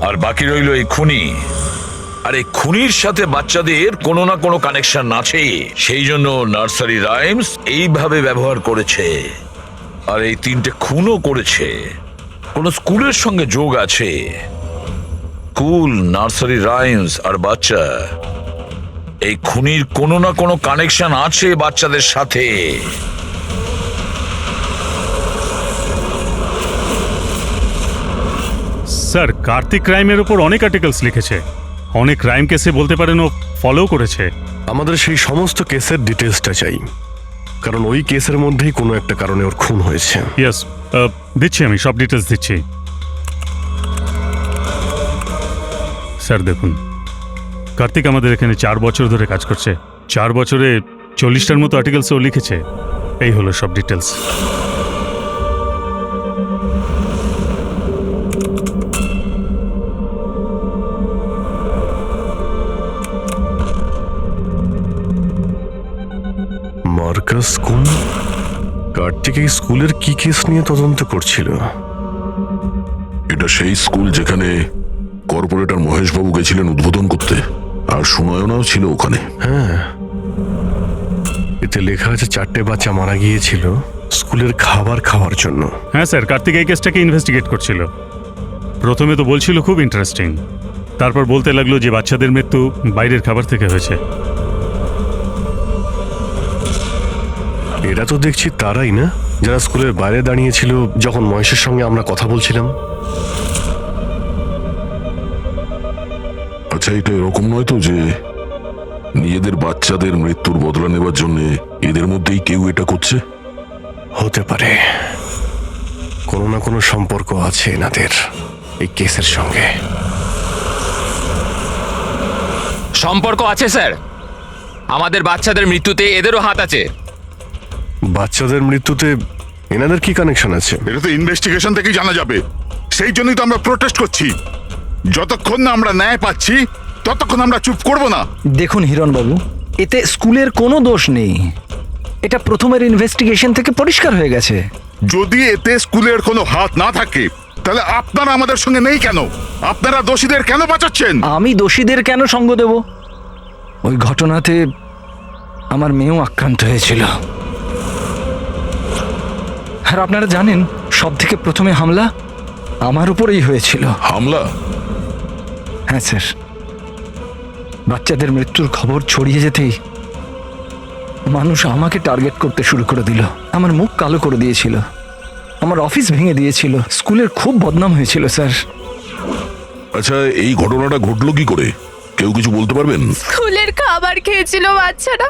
আর বাকি রইল এই খুনি। আর এই খুনির সাথে বাচ্চাদের কোনো না কোনো কানেকশন আছে, সেই জন্য নার্সারি রাইমস এইভাবে ব্যবহার করেছে। আর এই 3টে খুনও করেছে, কোনো স্কুলের সঙ্গে যোগ আছে। স্কুল, নার্সারি রাইমস আর বাচ্চা, এই খুনির কোনো না কোনো কানেকশন আছে বাচ্চাদের সাথে। স্যার, কার্তিক ক্রাইমের উপর অনেক আর্টিকেলস লিখেছে, অনেক ক্রাইম কেসে বলতে পারেন ও ফলো করেছে। আমাদের সেই সমস্ত কেসের ডিটেলসটা চাই, কারণ ওই কেসের মধ্যেই কোনো একটা কারণে ওর খুন হয়েছে। ইয়েস, দিচ্ছি, আমি সব ডিটেলস দিচ্ছি। স্যার দেখুন, কার্তিক আমাদের এখানে 4 বছর ধরে কাজ করছে। 4 বছরে 40টার মতো আর্টিকেলস ও লিখেছে। এই হলো সব ডিটেলস। মার্কাস কোন? কার্তিক এই স্কুলের কি কেস নিয়ে তদন্ত করছিল? এটা সেই স্কুল যেখানে কর্পোরেটর মহেশবাবু গেছিলেন উদ্বোধন করতে, আর সুনয়নাও ছিল ওখানে। হ্যাঁ, এতে লেখা আছে 4টে বাচ্চা মারা গিয়েছিল স্কুলের খাবার খাওয়ার জন্য। হ্যাঁ স্যার, কার্তিক এই কেসটাকে ইনভেস্টিগেট করছিল। প্রথমে তো বলছিল খুব ইন্টারেস্টিং, তারপর বলতে লাগলো যে বাচ্চাদের মৃত্যু বাইরের খাবার থেকে হয়েছে। এরা তো দেখছি তারাই না যারা স্কুলের বাইরে দাঁড়িয়েছিল যখন মহেশের সঙ্গে আমরা কথা বলছিলাম। আচ্ছা, এটা এরকম নয় তো যে নিজেদের বাচ্চাদের মৃত্যুর বদলা নেবার জন্য এদের মধ্যেই কেউ এটা করছে? হতে পারে, কোনো না কোনো সম্পর্ক আছে এনাদের এই কেসের সঙ্গে। সম্পর্ক আছে স্যার, আমাদের বাচ্চাদের মৃত্যুতে এদেরও হাত আছে। বাচ্চাদের মৃত্যুতে এনাদের কি কানেকশন আছে? এটা তো ইনভেস্টিগেশন থেকেই জানা যাবে। সেই জন্যই তো আমরা প্রোটেস্ট করছি। যতক্ষণ না আমরা ন্যায় পাচ্ছি ততক্ষণ আমরা চুপ করব না। দেখুন হিরণবাবু, এতে স্কুলের কোনো দোষ নেই। এটা প্রথমের ইনভেস্টিগেশন থেকে পরিষ্কার হয়ে গেছে। যদি এতে স্কুলের কোনো হাত না থাকে তাহলে আপনারা আমাদের সঙ্গে নেই কেন? আপনারা দোষীদের কেন বাঁচাচ্ছেন? আমি দোষীদের কেন সঙ্গ দেব? ওই ঘটনাতে আমার মেয়েও আক্রান্ত হয়েছিল। আর আপনারা জানেন, সব থেকে প্রথমে হামলা আমার উপরেই হয়েছিল। হামলা? হ্যাঁ স্যার, বাচ্চাদের মৃত্যুর খবর ছড়িয়ে যেতেই মানুষ আমাকে টার্গেট করতে শুরু করে দিল। আমার মুখ কালো করে দিয়েছিল, আমার অফিস ভেঙে দিয়েছিল, স্কুলের খুব বদনাম হয়েছিল স্যার। আচ্ছা, এই ঘটনাটা ঘটলো কি করে? কেউ কিছু বলতে পারবেন? স্কুলের খাবার খেয়েছিল বাচ্চারা,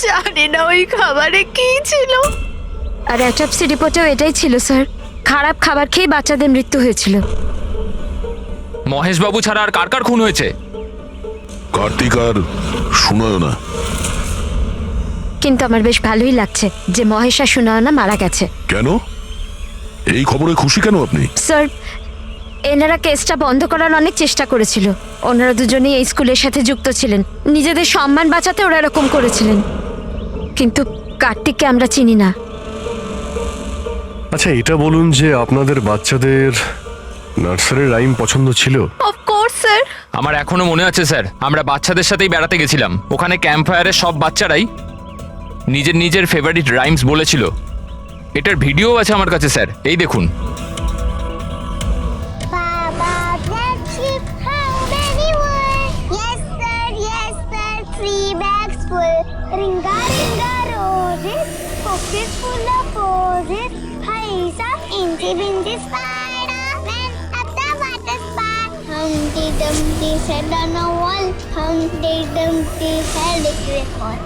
জানি না ওই খাবারে কি ছিল। আর অ্যাটপসি রিপোর্টেও এটাই ছিল স্যার, খারাপ খাবার খেয়ে বাচ্চাদের মৃত্যু হয়েছিল। মহেশবাবু ছাড়া আর কার কার খুন হয়েছে? কার্তিক আর সুনয়না। কিন্তু আমার বেশ ভালোই লাগছে যে মহেশ আর সুনয়না মারা গেছে। কেন? এই খবরে খুশি কেন আপনি? স্যার, এনারা কেসটা বন্ধ করার অনেক চেষ্টা করেছিল। ওনারা দুজনেই এই স্কুলের সাথে যুক্ত ছিলেন, নিজেদের সম্মান বাঁচাতে ওরা এরকম করেছিলেন। কিন্তু কার্তিককে আমরা চিনি না। আচ্ছা, এটা বলুন যে আপনাদের বাচ্চাদের নার্সারি রাইম পছন্দ ছিল? Of course sir. আমার এখনো মনে আছে স্যার, আমরা বাচ্চাদের সাথেই বেড়াতে গেছিলাম। ওখানে ক্যাম্প ফায়ারে সব বাচ্চারাই নিজের নিজের ফেভারিট রাইমস বলেছিল। এটার ভিডিও আছে আমার কাছে স্যার, এই দেখুন। Humpty Dumpty sat on a wall. Humpty Dumpty had a great fall.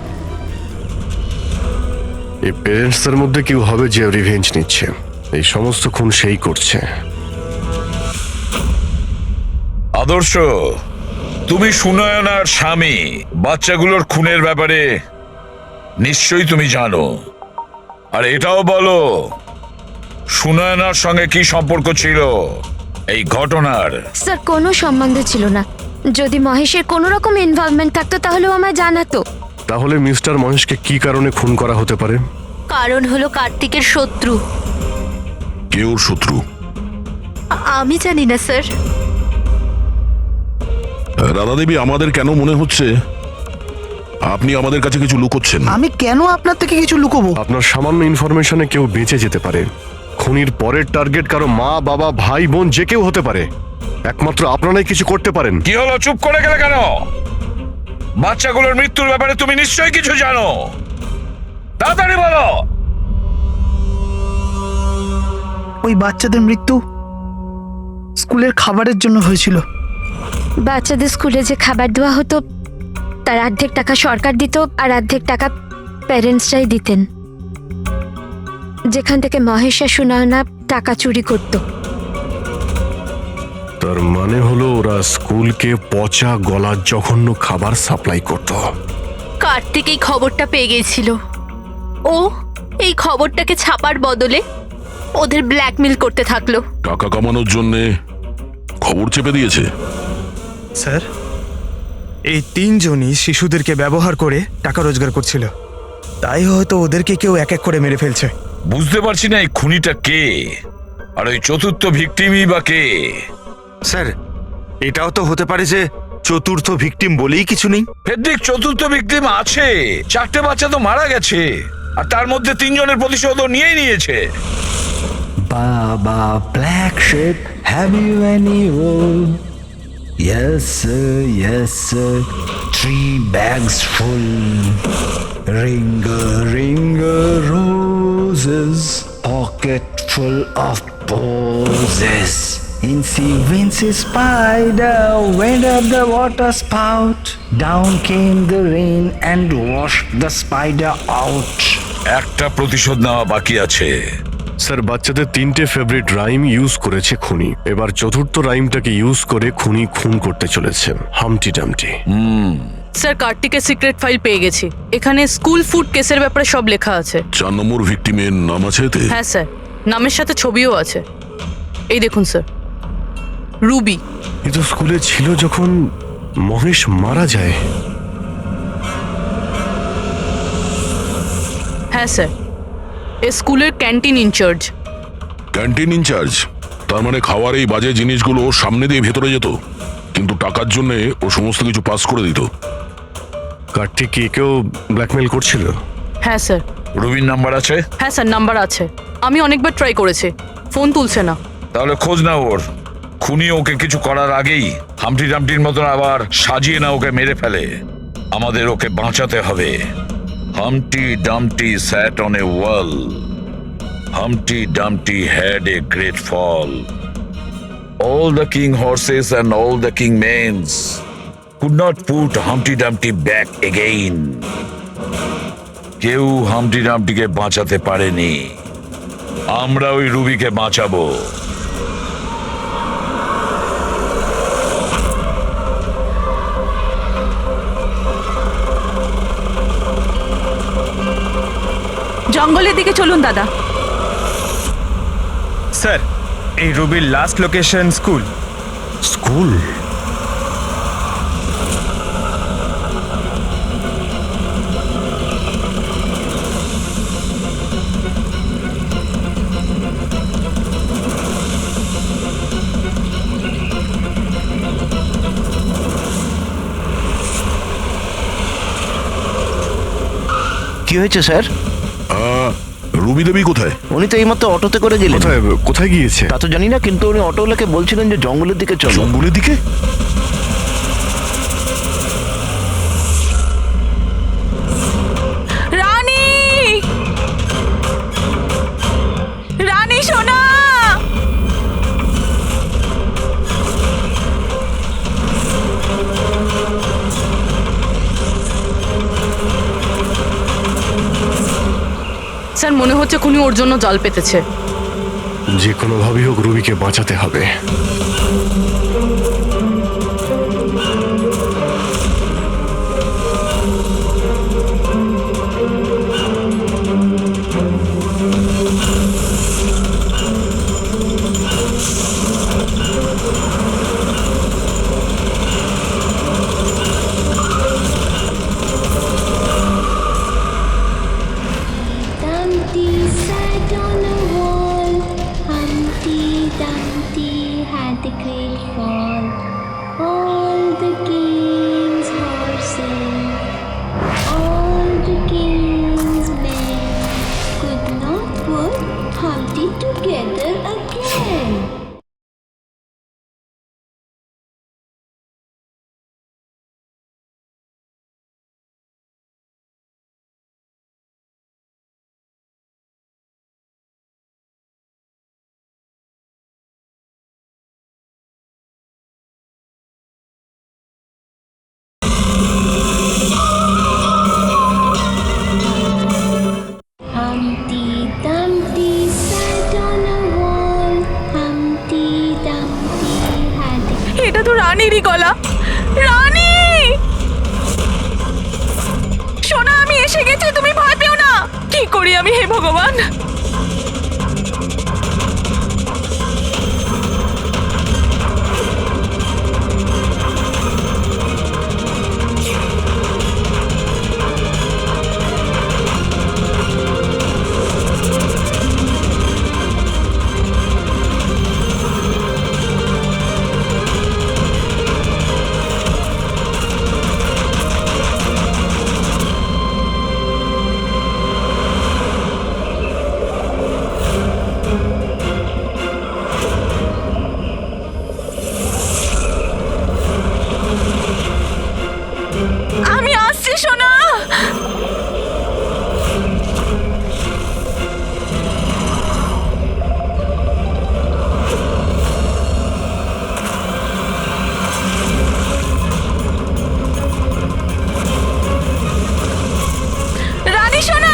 এই প্যারেন্টসদের মধ্যে কেউ হবে যে রিভেঞ্জ নিচ্ছে। এই সমস্ত খুন সেই করছে। আদর্শ, তুমি সুনয়নার স্বামী। বাচ্চাগুলোর খুনের ব্যাপারে নিশ্চয়ই তুমি জানো। আর এটাও বলো, সুনয়নার সঙ্গে কি সম্পর্ক ছিল এই ঘটনার? স্যার, কোনো সম্বন্ধ ছিল না। যদি মহেশের কোনো রকম ইনভলভমেন্ট থাকতো তাহলেও আমায় জানাতো। তাহলে মিস্টার মহেশকে কি কারণে খুন করা হতে পারে? কারণ হলো কার্তিকের শত্রু। কে ওর শত্রু? আমি জানি না স্যার। রাধা দেবী, আমাদের কেন মনে হচ্ছে আপনি আমাদের কাছে কিছু লুকোচ্ছেন? আমি কেন আপনার থেকে কিছু লুকোবো? আপনার সামান্য ইনফরমেশনে কেউ বেঁচে যেতে পারে। খুনির পরের টার্গেট কারো মা, বাবা, ভাই, বোন যে কেউ হতে পারে। একমাত্র আপনারাই কিছু করতে পারেন। কি হলো, চুপ করে গেলে কেন? বাচ্চাগুলোর মৃত্যুর ব্যাপারে তুমি নিশ্চয়ই কিছু জানো, তাড়াতাড়ি বলো। ওই বাচ্চাদের মৃত্যু স্কুলের খাবারের জন্য হয়েছিল। বাচ্চাদের স্কুলে যে খাবার দেওয়া হতো তার অর্ধেক টাকা সরকার দিত আর অর্ধেক টাকা প্যারেন্টসরাই দিতেন, যেখান থেকে মহেশ আর সুনয়না টাকা চুরি করত। তার মানে হলো ওরা স্কুলকে পচা গলা জঘন্য খাবার সাপ্লাই করত। কার্তিক এই খবরটা পেয়ে গেছিল। ও এই খবরটাকে ছাপার বদলে ওদের ব্ল্যাকমেল করতে থাকলো। টাকা কামানোর জন্য খবর চেপে দিয়েছে। স্যার, এই তিনজনই শিশুদেরকে ব্যবহার করে টাকা রোজগার করছিল, তাই হয়তো ওদেরকে কেউ এক এক করে মেরে ফেলছে। বুঝতে পারছি না এই খুনিটা কে, আর ওই চতুর্থ ভিকটিমই বা কে? স্যার, এটাও তো হতে পারে যে চতুর্থ ভিকটিম বলেই কিছু নেই। ফেডরিক, চতুর্থ ভিকটিম আছে। 4টে বাচ্চা তো মারা গেছে, আর তার মধ্যে 3 জনের প্রতিশোধও নিয়েই নিয়েছে। বাবা, black sheep, have you any wool? Yes sir, yes sir, 3 bags full. Ringer roses, pocket full of posies. Incy Wincy spider went up the water spout. Down came the rain and washed the spider out. একটা প্রতিশোধ নেওয়া বাকি আছে। স্যার, বাচ্চাদের 3টে ফেভারিট রাইম ইউজ করেছে খুনি। এবার চতুর্থ রাইমটাকে ইউজ করে খুনি খুন করতে চলেছে, হামটি ডামটি। স্যার, কার্তিকের সিক্রেট ফাইল পেয়ে গেছি। এখানে স্কুল ফুড কেসের ব্যাপারে সব লেখা আছে। 4 নম্বর ভিকটিমের নাম আছে এতে? হ্যাঁ স্যার, নামের সাথে ছবিও আছে। এই দেখুন স্যার, রুবি। এ তো স্কুলে ছিল যখন মহেশ মারা যায়। হ্যাঁ স্যার, এ স্কুলের ক্যান্টিন ইনচার্জ। Canteen in charge? তার মানে খাওয়ার এই বাজে জিনিসগুলো ওর সামনে দিয়ে ভেতরে যেত, কিন্তু টাকার জন্য ও সমস্ত কিছু পাস করে দিত। কার্তিক কি কেউ ব্ল্যাকমেল করছিল? হ্যাঁ স্যার। রুবির নাম্বার আছে? হ্যাঁ স্যার, নাম্বার আছে। আমি অনেকবার ট্রাই করেছি, ফোন তুলছে না। তাহলে খোঁজ না ওর। খুনি ওকে কিছু করার আগেই হামটি ডামটির মতন আবার সাজিয়ে না ওকে মেরে ফেলে। আমাদের ওকে বাঁচাতে হবে। Humpty Dumpty sat on a wall. Humpty Dumpty had a great fall. All the king horses and all the king mains could not put Humpty Dumpty back again. কেউ হামটি ডামটিকে বাঁচাতে পারেনি। আমরা ওই রুবিকে বাঁচাবো। জঙ্গলের দিকে চলুন দাদা। স্যার, এই রুবির লাস্ট লোকেশন স্কুল। স্কুল? কি হয়েছে স্যার? রুবি দেবী কোথায়? উনি তো এইমাত্র অটোতে করে গেলেন। কোথায় গিয়েছে তা তো জানি না, কিন্তু উনি অটোওয়ালাকে বলছিলেন যে জঙ্গলের দিকে চলো। জঙ্গলের দিকে? রানী, রানী সোনা। স্যার, মনে হচ্ছে খুনি ওর জন্য জাল পেতেছে। যে কোনোভাবেই হোক রুবিকে বাঁচাতে হবে। Dumpty sat on a wall. Humpty Dumpty had a great কলা। রানী, সোনা, আমি এসে গেছি, তুমি ভয় পেও না। কি করি আমি, হে ভগবান? আমি আসছি সোনা। রানী সোনা,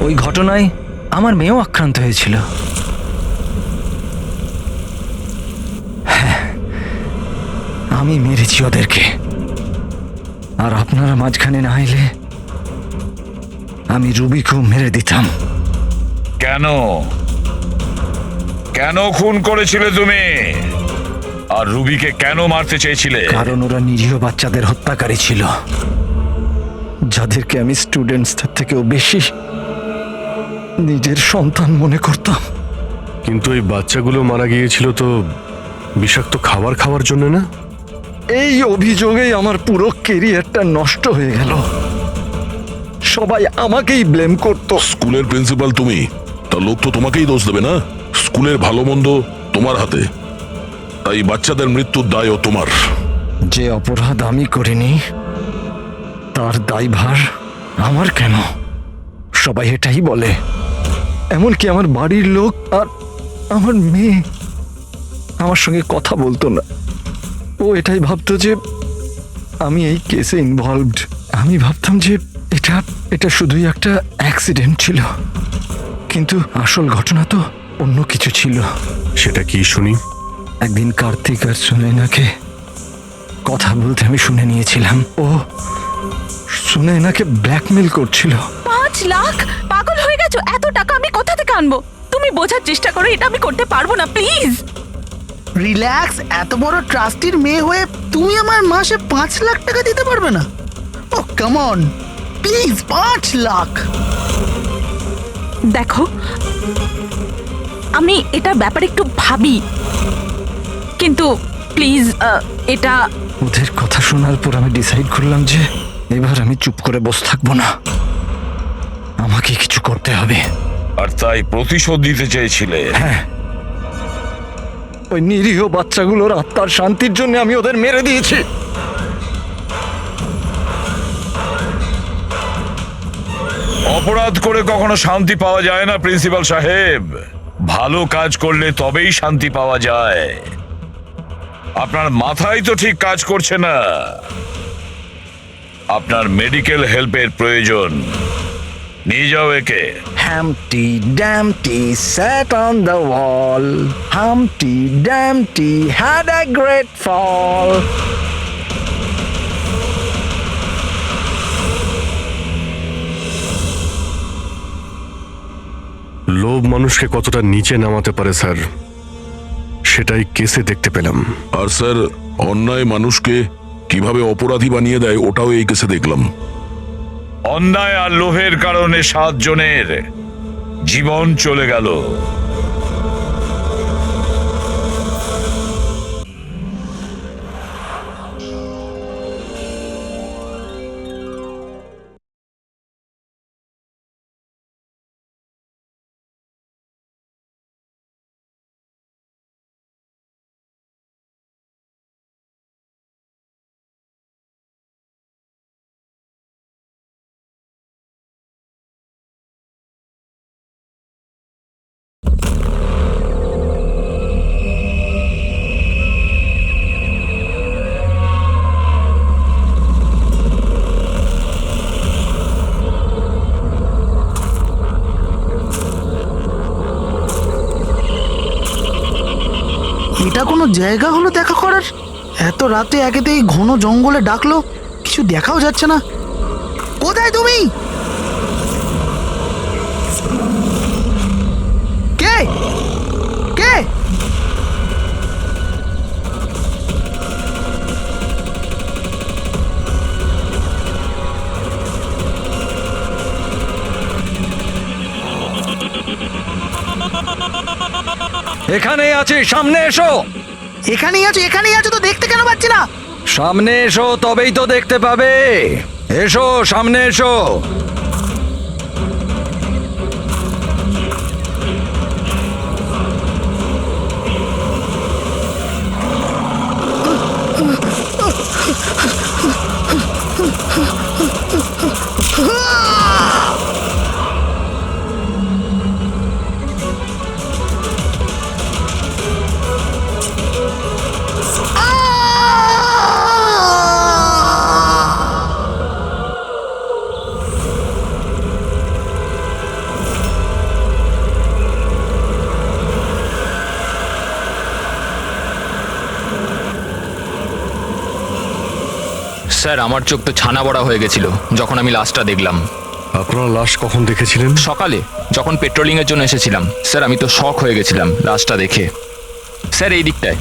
ওই ঘটনায় আমার মেয়েও আক্রান্ত হয়েছিল। হ্যাঁ, আমি মেরেছি ওদেরকে, আর আপনারা মাঝখানে না এলে আমি রুবিকেও মেরে দিতাম। কেন কেন খুন করেছিলে তুমি? আর রুবিকে কেন মারতে চেয়েছিলে? কারণ ওরা নিরীহ বাচ্চাদের হত্যাকারী ছিল, যাদেরকে আমি স্টুডেন্টসদের থেকেও বেশি নিজের সন্তান মনে করতাম। কিন্তু এই বাচ্চাগুলো মারা গিয়েছিল তো বিষাক্ত খাবার খাওয়ার জন্য না? এই অভিযোগেই আমার পুরো কেরিয়ারটা নষ্ট হয়ে গেল। সবাই আমাকেই ব্লেম করত। স্কুলের প্রিন্সিপাল তুমি, তা লোক তো তোমাকেই দোষ দেবে না? স্কুলের ভালো মন্দ তোমার হাতে, তাই বাচ্চাদের মৃত্যুর দায়ও তোমার। যে অপরাধ আমি করিনি তার দায়ভার আমার কেন? সবাই এটাই বলে, এমনকি আমার বাড়ির লোক। আর আমার মেয়ে আমার সঙ্গে কথা বলতো না। ও এটাই ভাবতো যে আমি এই কেসে ইনভলভড। আমি ভাবতাম যে এটা শুধুই একটা অ্যাক্সিডেন্ট ছিল, কিন্তু আসল ঘটনা তো অন্য কিছু ছিল। সেটা কি শুনি? একদিন কার্তিক আর সুনয়নাকে কথা বলতে আমি শুনে নিয়েছিলাম। ও সুনয়নাকে ব্ল্যাকমেল করছিল। 5 লাখ? পাগল হয়ে গেছো? এত টাকা আমি কোথা থেকে আনবো? তুমি বোঝার চেষ্টা করো, এটা আমি করতে পারবো না, প্লিজ। রিল্যাক্স। এত বড় ট্রাস্টির মেয়ে হয়ে তুমি আমার মাসে 5 লাখ টাকা দিতে পারবে না? ও কাম অন, প্লিজ 5 লাখ। দেখো, আমি এটার ব্যাপারে একটু ভাবি, কিন্তু প্লিজ এটা। ওদের কথা শোনার পর আমি ডিসাইড করলাম যে এবার আমি চুপ করে বসে থাকবো না, আমাকে কিছু করতে হবে। আর তাই প্রতিশোধ দিতে চেয়েছিলে? হ্যাঁ, ওই নিরীহ বাচ্চাগুলোর আত্মার শান্তির জন্য আমি ওদের মেরে দিয়েছি। অপরাধ করে কখনো শান্তি পাওয়া যায় না প্রিন্সিপাল সাহেব। ভালো কাজ করলে তবেই শান্তি পাওয়া যায়। আপনার মাথায় তো ঠিক কাজ করছে না। আপনার মেডিকেল হেল্পের প্রয়োজন। নিয়ে যাও একে। Humpty Dumpty sat on the wall. Humpty Dumpty had a great fall. লোভ মানুষকে কতটা নিচে নামাতে পারে স্যার, সেটাই কেসে দেখতে পেলাম। আর স্যার, অন্যায় মানুষকে কিভাবে অপরাধী বানিয়ে দেয় ওটাও এই কেসে দেখলাম। অন্যায় আর লোভের কারণে 7 জনের জীবন চলে গেল। এটা কোনো জায়গা হলো দেখা করার? এত রাতে একেতে এই ঘন জঙ্গলে ডাকলো, কিছু দেখাও যাচ্ছে না। কোথায় তুমি? কে কে? এখানে আছি, সামনে এসো। এখানেই আছো তো, দেখতে কেন পাচ্ছি না? সামনে এসো, তবেই তো দেখতে পাবে। এসো, সামনে এসো। স্যার আমার চোখ তো ছানা বড়া হয়ে গেছিল যখন আমি লাশটা দেখলাম। আপনারা লাশ কখন দেখেছিলেন? সকালে, যখন পেট্রোলিং এর জন্য এসেছিলাম। স্যার আমি তো শক হয়ে গেছিলাম লাশটা দেখে। স্যার এই দিকটায়